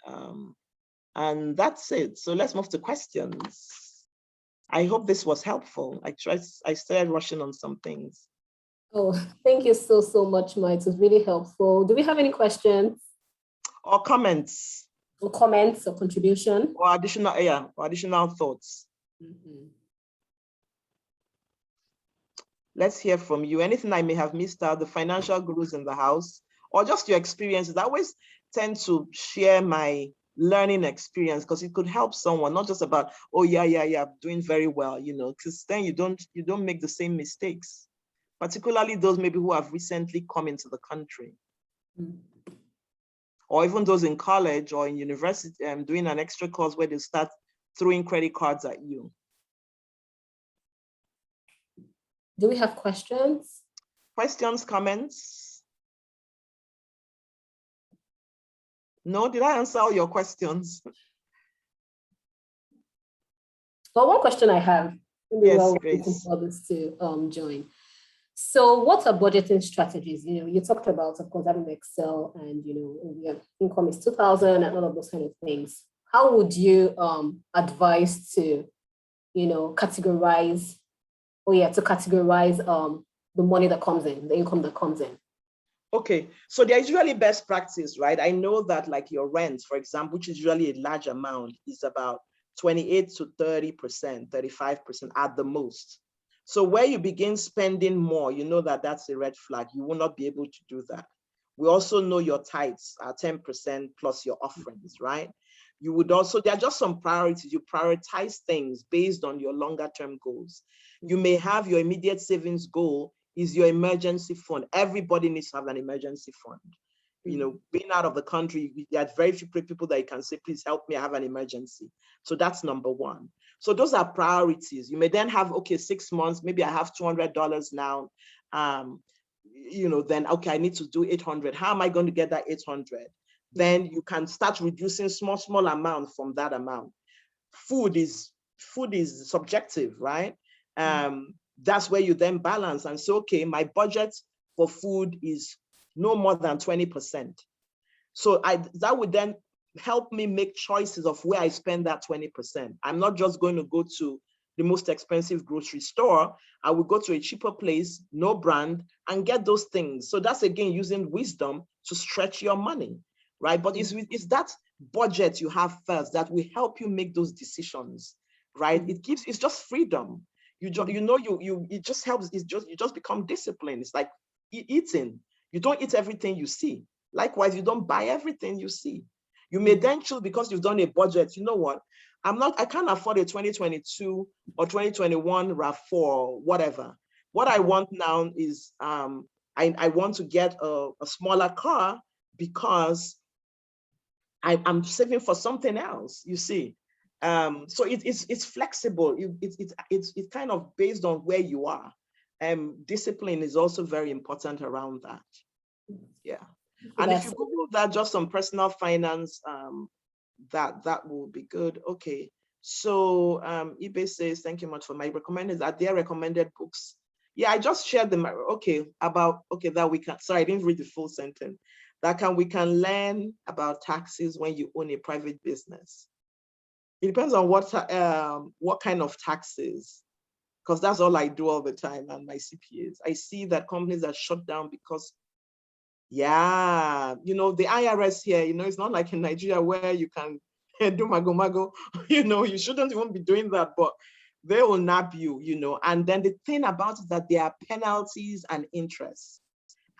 And that's it. So let's move to questions. I hope this was helpful. I started rushing on some things. Oh, thank you so much, Ma. It was really helpful. Do we have any questions? Or comments? Or comments or contribution? Or additional thoughts. Mm-hmm. Let's hear from you. Anything I may have missed out, the financial gurus in the house, or just your experiences. I always tend to share my learning experience because it could help someone, not just about, oh yeah, doing very well, because then you don't make the same mistakes, particularly those maybe who have recently come into the country. Mm-hmm. Or even those in college or in university doing an extra course where they start throwing credit cards at you. Do we have questions? Questions, comments? No, did I answer all your questions? Well, one question I have. Yes, Grace. For others to join. So what are budgeting strategies? You talked about, of course, having Excel and, your income is 2,000 and all of those kind of things. How would you advise to, categorize the money that comes in, the income that comes in? Okay, so they're usually best practice, right? I know that like your rent, for example, which is usually a large amount, is about 28 to 30%, 35% at the most. So where you begin spending more, that's a red flag. You will not be able to do that. We also know your tithes are 10% plus your offerings, right? You would also, there are just some priorities. You prioritize things based on your longer term goals. You may have your immediate savings goal is your emergency fund. Everybody needs to have an emergency fund. Being out of the country, there are very few people that you can say, please help me, I have an emergency. So that's number one. So those are priorities. You may then have, okay, 6 months, maybe I have $200 now. Then, okay, I need to do 800. How am I going to get that 800? Then you can start reducing small amount from that amount. Food is subjective, right? That's where you then balance and say, okay, my budget for food is no more than 20%. So that would then help me make choices of where I spend that 20%. I'm not just going to go to the most expensive grocery store. I will go to a cheaper place, no brand, and get those things. So that's again using wisdom to stretch your money, right? But it's that budget you have first that will help you make those decisions, right? It's just freedom. It just helps. You just become disciplined. It's like eating. You don't eat everything you see. Likewise, you don't buy everything you see. You may then choose, because you've done a budget, you know what? I can't afford a 2022 or 2021 RAV4, whatever. What I want now is I want to get a smaller car because I'm saving for something else, you see. So it's flexible. It's kind of based on where you are. Discipline is also very important around that. Yeah. And if you Google that, just some personal finance, that will be good. Okay. So eBay says, thank you much for my recommended. Are there recommended books? Yeah, I just shared them. Okay, that we can, sorry, I didn't read the full sentence. We can learn about taxes when you own a private business. It depends on what kind of taxes, because that's all I do all the time and my CPAs. I see that companies are shut down because, the IRS here, it's not like in Nigeria where you can do mago. You shouldn't even be doing that, but they will nab you, And then the thing about it is that there are penalties and interest,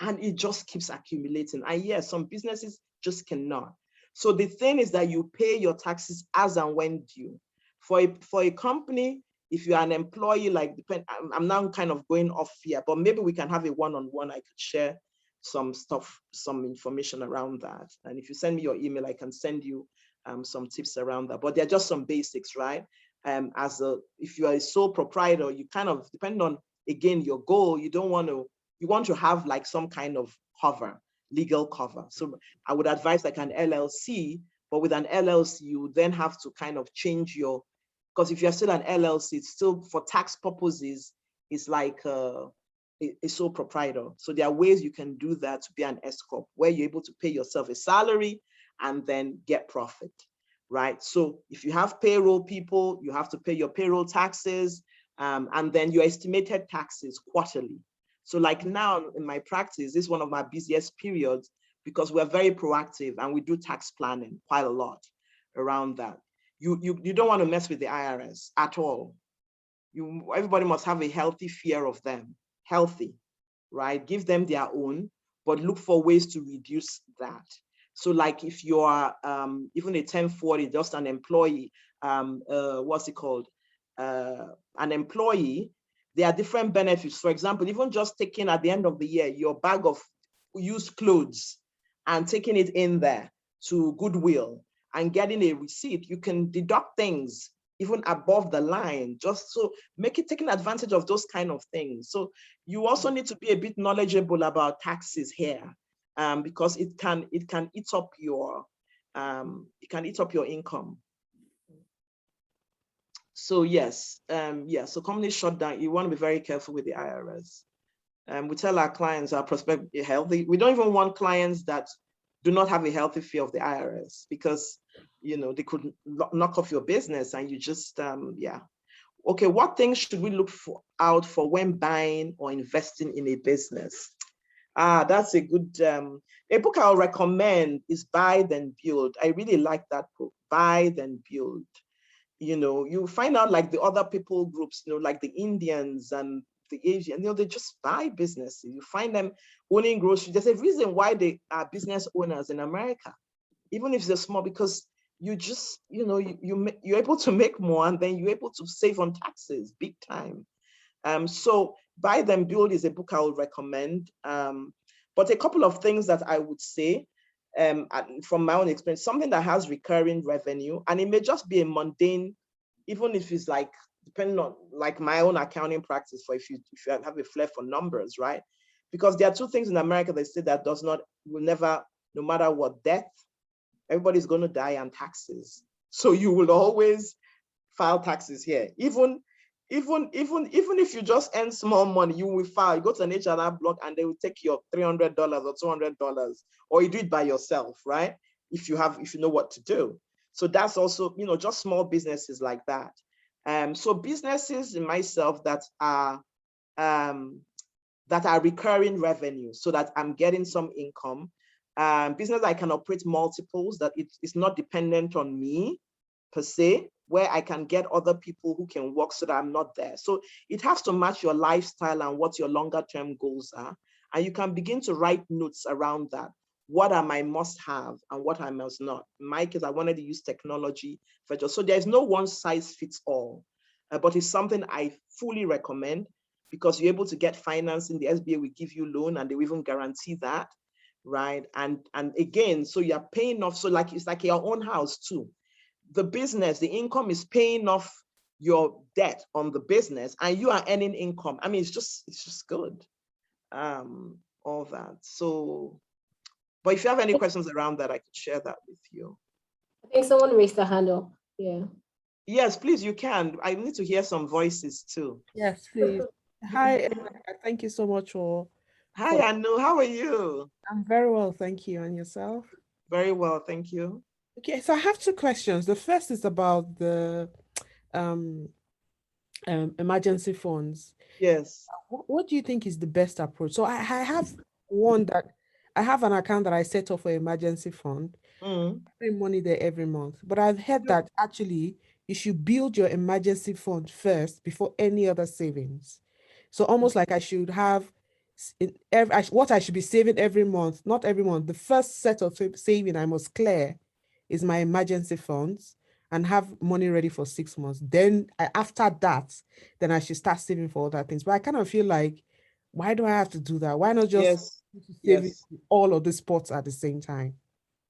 and it just keeps accumulating. And yes, some businesses just cannot. So the thing is that you pay your taxes as and when due. For a company, if you're an employee, I'm now kind of going off here, but maybe we can have a one-on-one. I could share some information around that. And if you send me your email, I can send you some tips around that. But they're just some basics, right? If you are a sole proprietor, you kind of depend on, again, your goal. You want to have like some kind of legal cover. So I would advise like an LLC, but with an LLC, you then have to kind of change because if you're still an LLC, it's still for tax purposes, it's like a sole proprietor. So there are ways you can do that to be an S Corp, where you're able to pay yourself a salary and then get profit, right? So if you have payroll people, you have to pay your payroll taxes, and then your estimated taxes quarterly. So like now in my practice, this is one of my busiest periods because we're very proactive and we do tax planning quite a lot around that. You don't want to mess with the IRS at all. Everybody must have a healthy fear of them, healthy, right? Give them their own, but look for ways to reduce that. So like if you are even a 1040, just an employee, what's it called? An employee, there are different benefits. For example, even just taking at the end of the year, your bag of used clothes and taking it in there to Goodwill and getting a receipt, you can deduct things even above the line, just so taking advantage of those kind of things. So you also need to be a bit knowledgeable about taxes here, because it can eat up your income. So yes, so company shutdown, you want to be very careful with the IRS. We tell our clients, our prospective healthy, we don't even want clients that do not have a healthy fear of the IRS, because they could knock off your business and you just, Okay, what things should we look out for when buying or investing in a business? That's a good, a book I'll recommend is Buy Then Build. I really like that book, Buy Then Build. You find out like the other people groups, like the Indians and the Asian, they just buy businesses. You find them owning groceries. There's a reason why they are business owners in America, even if they're small, because you just, you're able to make more and then you're able to save on taxes big time. So Buy Then Build is a book I would recommend. But a couple of things that I would say, from my own experience, something that has recurring revenue, and it may just be a mundane, even if it's like, depending on like my own accounting practice, for if you have a flair for numbers, right? Because there are two things in America they say that will never, no matter what, death, everybody's going to die, and taxes. So you will always file taxes here. Even if you just earn small money, you will file. You go to an H&R block and they will take your $300 or $200, or you do it by yourself, right? If you know what to do. So that's also, just small businesses like that. So businesses in myself that are recurring revenue, so that I'm getting some income. Business I can operate multiples, that it's not dependent on me per se, where I can get other people who can work so that I'm not there. So it has to match your lifestyle and what your longer term goals are. And you can begin to write notes around that. What are my must have and what I must not? In my case, I wanted to use technology. So there's no one size fits all, but it's something I fully recommend, because you're able to get financing. The SBA will give you loan and they will even guarantee that, right? And again, so you're paying off. So it's like your own house too. The business, the income is paying off your debt on the business, and you are earning income. I mean, it's just good, all that. So, but if you have any questions around that, I could share that with you. I think someone raised their hand up. Yeah. Yes, please, you can. I need to hear some voices too. Yes, please. Hi, thank you so much for. Hi, Anu, how are you? I'm very well, thank you. And yourself? Very well, thank you. Okay, so I have two questions. The first is about the emergency funds. Yes. What do you think is the best approach? So I have an account that I set up for emergency fund. Pay money there every month. But I've heard that actually you should build your emergency fund first before any other savings. So almost like I should have what I should be saving every month, not every month. The first set of saving I must clear is my emergency funds and have money ready for 6 months. Then after that, then I should start saving for other things. But I kind of feel like, why do I have to do that? Why not just save all of the spots at the same time?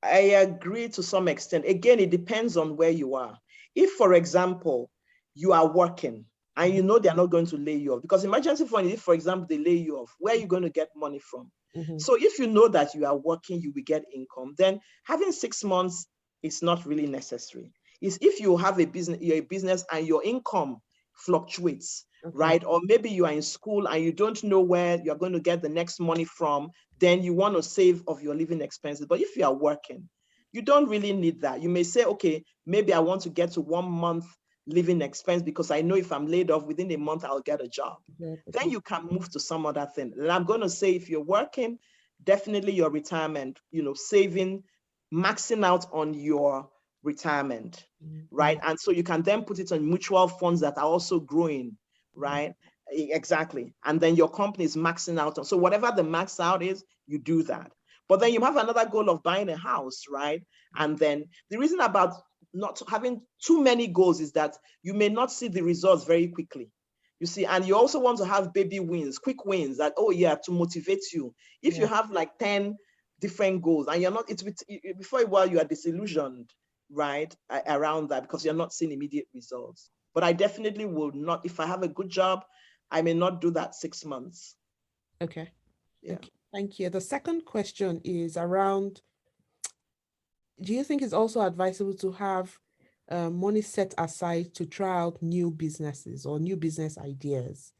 I agree to some extent. Again, it depends on where you are. If, for example, you are working and you know they're not going to lay you off, because emergency fund, if, for example, they lay you off, where are you going to get money from? So if you know that you are working, you will get income, then having 6 months is not really necessary. It's if you have a business, you're a business and your income fluctuates. right? Or maybe you are in school and you don't know where you're going to get the next money from, then you want to save of your living expenses. But if you are working, you don't really need that. You may say, okay, maybe I want to get to 1 month living expense because I know if I'm laid off within a month, I'll get a job. Then you can move to some other thing. And I'm going to say, if you're working, definitely your retirement, saving, maxing out on your retirement, right? And so you can then put it on mutual funds that are also growing, right? Exactly. And then your company is maxing out on. So whatever the max out is, you do that. But then you have another goal of buying a house, right? And then the reason about not having too many goals is that you may not see the results very quickly. You see, and you also want to have baby wins, quick wins that, oh yeah, to motivate you. If you have like 10 different goals and you're not, before a while you are disillusioned, right, around that because you're not seeing immediate results. But I definitely will not, if I have a good job, I may not do that 6 months. Okay. Yeah. Okay. Thank you. The second question is around, do you think it's also advisable to have money set aside to try out new businesses or new business ideas?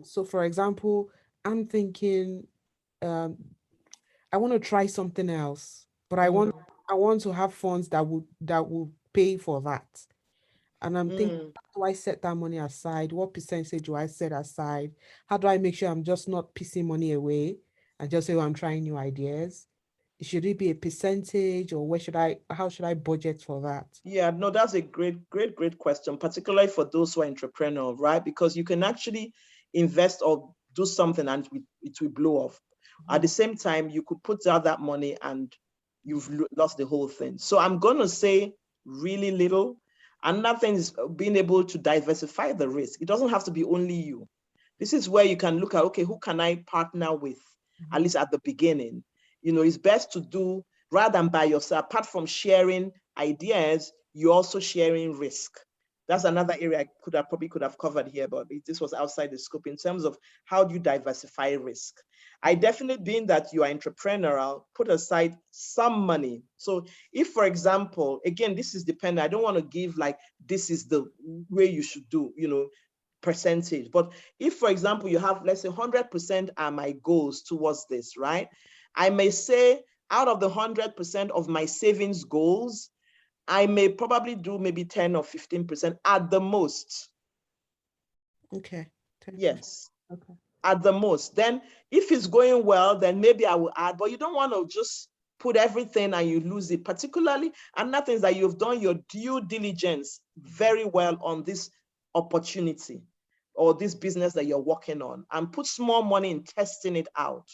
So for example, I'm thinking, I want to try something else, but I want to have funds that will pay for that. And I'm thinking, how do I set that money aside? What percentage do I set aside? How do I make sure I'm just not pissing money away and just say, oh, I'm trying new ideas? Should it be a percentage, or how should I budget for that? Yeah, no, that's a great question, particularly for those who are entrepreneurs, right? Because you can actually invest or do something and it will blow off. At the same time, you could put out that money and you've lost the whole thing. So I'm going to say really little. Another thing is being able to diversify the risk. It doesn't have to be only you. This is where you can look at, okay, who can I partner with, at least at the beginning? It's best to do, rather than by yourself. Apart from sharing ideas, you're also sharing risk. That's another area I probably could have covered here, but this was outside the scope in terms of how do you diversify risk. I definitely, being that you are entrepreneurial, put aside some money. So if, for example, again, this is dependent, I don't want to give like, this is the way you should do, percentage. But if, for example, you have, let's say 100% are my goals towards this, right? I may say out of the 100% of my savings goals, I may probably do maybe 10 or 15% at the most. Okay. Yes. Okay. At the most. Then if it's going well, then maybe I will add, but you don't want to just put everything and you lose it, particularly, and that is that you've done your due diligence very well on this opportunity or this business that you're working on, and put small money in testing it out.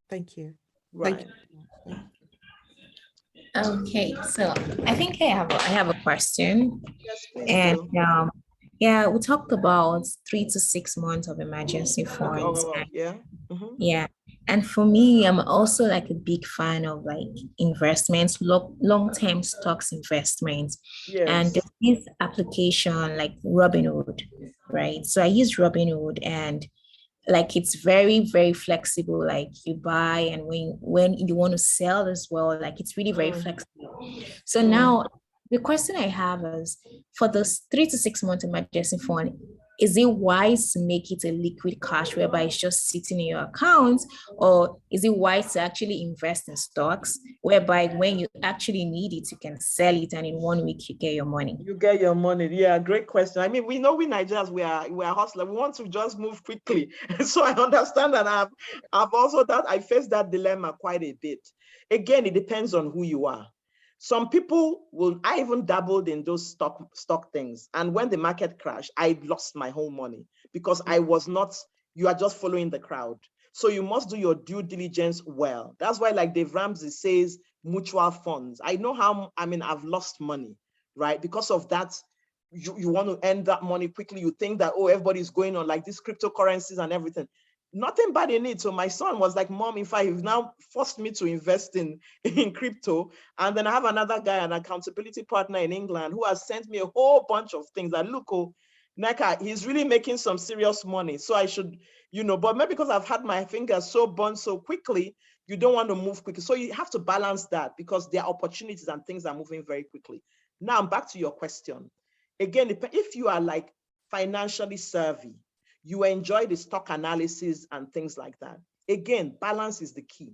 Thank you. Right. Thank you. Okay, so I think I have a question. Yes, please. And yeah, we talked about 3 to 6 months of emergency funds. Yeah. Yeah. And for me, I'm also like a big fan of like investments, long-term stocks investments. Yes. And there's this application like Robinhood, right? So I use Robinhood, and like it's very, very flexible. Like you buy, and when you want to sell as well, like it's really very flexible. So now the question I have is, for those 3 to 6 months emergency fund, is it wise to make it a liquid cash whereby it's just sitting in your account, or is it wise to actually invest in stocks whereby when you actually need it, you can sell it and in 1 week you get your money? You get your money. Yeah, great question. I mean, we know we Nigerians, we are hustlers. We want to just move quickly. So I understand that I've also I face that dilemma quite a bit. Again, it depends on who you are. Some people I even dabbled in those stock things. And when the market crashed, I lost my whole money because you are just following the crowd. So you must do your due diligence well. That's why, like Dave Ramsey says, mutual funds. I know I've lost money, right? Because of that, you want to earn that money quickly. You think that, oh, everybody's going on like these cryptocurrencies and everything. Nothing bad in it. So my son was like, Mom, in fact, you've now forced me to invest in crypto. And then I have another guy, an accountability partner in England, who has sent me a whole bunch of things that, look, Nneka, he's really making some serious money. So I should, but maybe because I've had my fingers so burned so quickly, you don't want to move quickly. So you have to balance that because there are opportunities and things are moving very quickly. Now back to your question. Again, if you are like financially savvy. You enjoy the stock analysis and things like that. Again, balance is the key.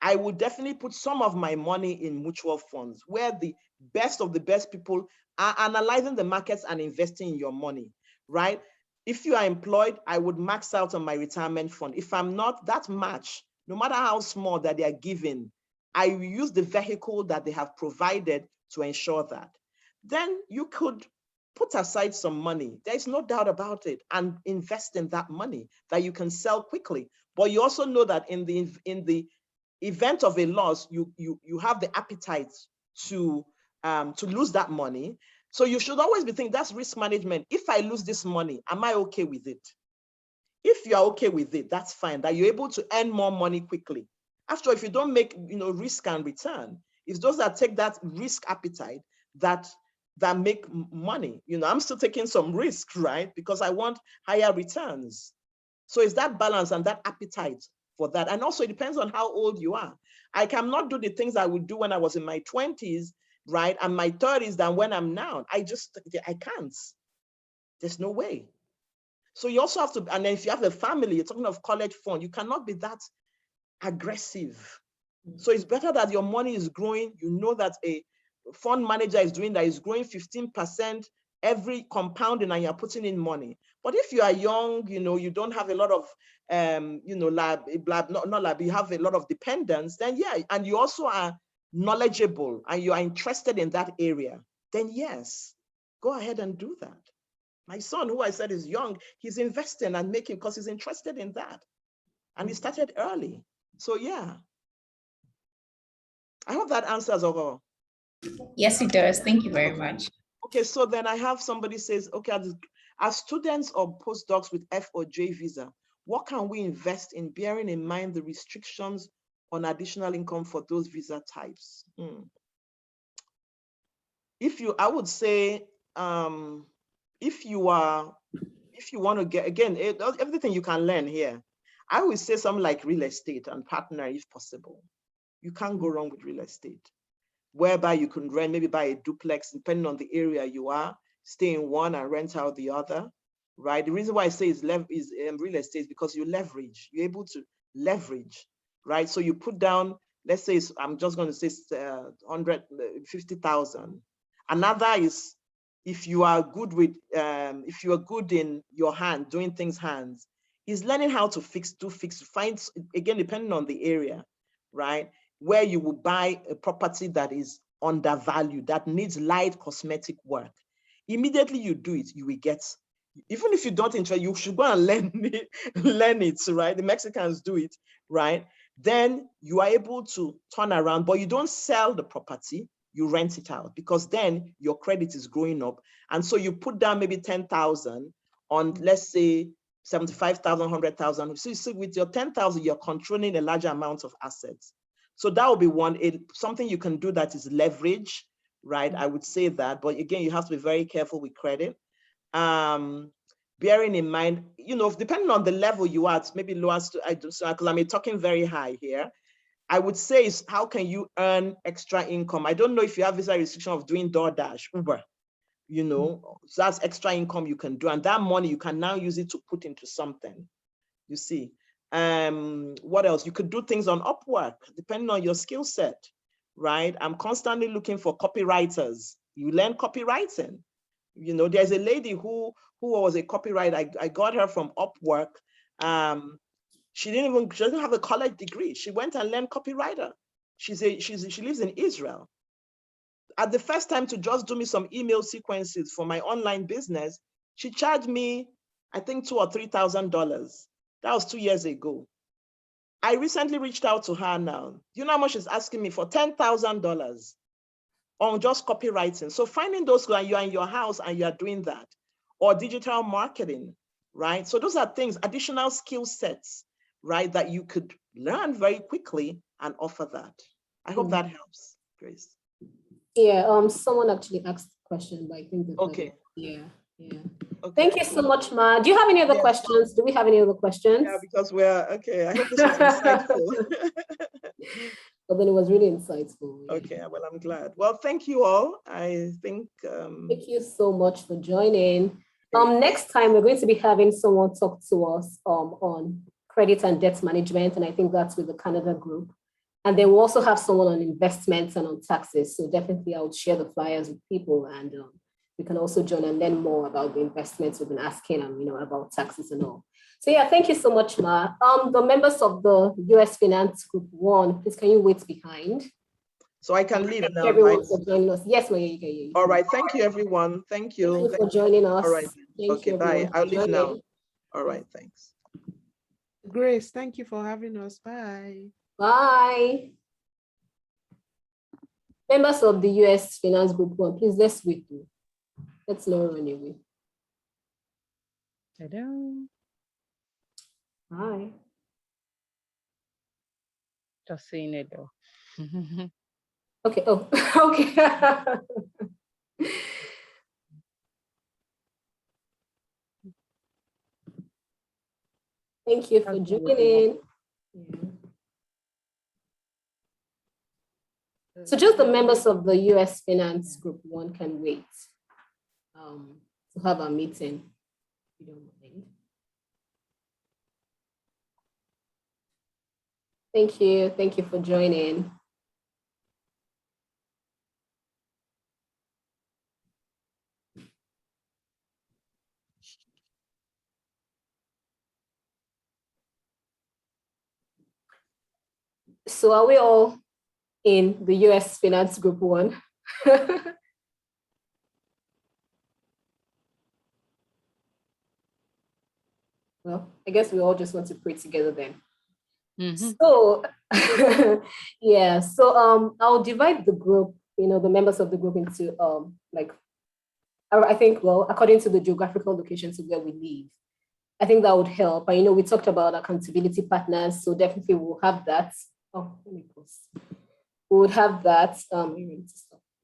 I would definitely put some of my money in mutual funds where the best of the best people are analyzing the markets and investing in your money, right? If you are employed, I would max out on my retirement fund. If I'm not, that match, no matter how small that they are giving, I will use the vehicle that they have provided to ensure that. Then you could put aside some money. There's no doubt about it, and invest in that money that you can sell quickly. But you also know that in the event of a loss, you have the appetite to lose that money. So you should always be thinking that's risk management. If I lose this money, am I okay with it? If you are okay with it, that's fine, that you're able to earn more money quickly. After all, if you don't make risk and return, it's those that take that risk appetite that make money. I'm still taking some risk, right? Because I want higher returns. So it's that balance and that appetite for that. And also it depends on how old you are. I cannot do the things I would do when I was in my 20s, right? And my 30s than when I'm now. I can't. There's no way. So you also have to, and then if you have a family, you're talking of college fund, you cannot be that aggressive. So it's better that your money is growing. You know that a fund manager is doing that, is growing 15% every compounding, and you're putting in money. But if you are young, you don't have a lot of, you have a lot of dependence, then yeah, and you also are knowledgeable and you are interested in that area, then yes, go ahead and do that. My son, who I said is young, he's investing and making because he's interested in that. And he started early. So yeah. I hope that answers all. Yes, it does. Thank you very much. Okay, so then I have somebody says, okay, as students or postdocs with F or J visa, what can we invest in, bearing in mind the restrictions on additional income for those visa types? I would say, if you want to get, again, everything you can learn here, I would say something like real estate and partner if possible. You can't go wrong with real estate, whereby you can rent, maybe buy a duplex, depending on the area you are, stay in one and rent out the other, right? The reason why I say is real estate is because you're able to leverage, right? So you put down, let's say, I'm just going to say 150,000. Another is, if you are good with, if you are good in your hand, doing things hands, is learning how to find, again, depending on the area, right? Where you will buy a property that is undervalued, that needs light cosmetic work. Immediately you do it, you will get, even if you don't enjoy, you should go and learn it, right? The Mexicans do it, right? Then you are able to turn around, but you don't sell the property, you rent it out, because then your credit is growing up. And so you put down maybe 10,000 on, let's say, 75,000, 100,000. So with your 10,000, you're controlling a larger amount of assets. So that will be one, something you can do that is leverage, right? I would say that, but again, you have to be very careful with credit. Bearing in mind, depending on the level you are at, maybe lowest, because I'm talking very high here, I would say is, how can you earn extra income? I don't know if you have visa restriction of doing DoorDash, Uber, so that's extra income you can do. And that money, you can now use it to put into something, you see. What else? You could do things on Upwork, depending on your skill set, right? I'm constantly looking for copywriters. You learn copywriting. There's a lady who was a copywriter. I got her from Upwork. She doesn't have a college degree. She went and learned copywriter. She lives in Israel. At the first time, to just do me some email sequences for my online business, she charged me, I think, $2,000 or $3,000. That was 2 years ago. I recently reached out to her now. You know how much she's asking me for? $10,000 on just copywriting. So finding those, when you're in your house and you're doing that, or digital marketing, right? So those are things, additional skill sets, right, that you could learn very quickly and offer that. I hope that helps, Grace. Yeah, someone actually asked the question, but I think that okay. Yeah. Okay. Thank you so much, Ma. Do you have any other questions? Do we have any other questions? Yeah, because we're okay. I hope this was insightful. But then it was really insightful. Yeah. Okay, well, I'm glad. Well, thank you all. I think. Thank you so much for joining. Next time we're going to be having someone talk to us on credit and debt management, and I think that's with the Canada group. And then we'll also have someone on investments and on taxes. So definitely I would share the flyers with people, and we can also join and learn more about the investments we've been asking and about taxes and all. So yeah, thank you so much, Ma. The members of the US Finance Group 1, please can you wait behind? So I can leave now. Everyone Right? for joining us. Yes, Maya, you can. All right. Thank you, everyone. Thank you. Thank you for joining us. All right. Okay, bye. I'll leave now. All right. Thanks. Grace, thank you for having us. Bye. Bye. Members of the US Finance Group 1, please, let's wait. Let's not run away. Hello. Hi. Just saying it though. Okay. Oh, okay. Thank you for joining. Yeah. So just the members of the US Finance Group 1 can wait to have a meeting, if you don't mind. Thank you. Thank you for joining. So are we all in the US Finance Group 1? Well, I guess we all just want to pray together then. So yeah, so I'll divide the group, the members of the group into I think, well, according to the geographical locations of where we live. I think that would help. And we talked about accountability partners, so definitely we'll have that. Oh, let me pause. We would have that.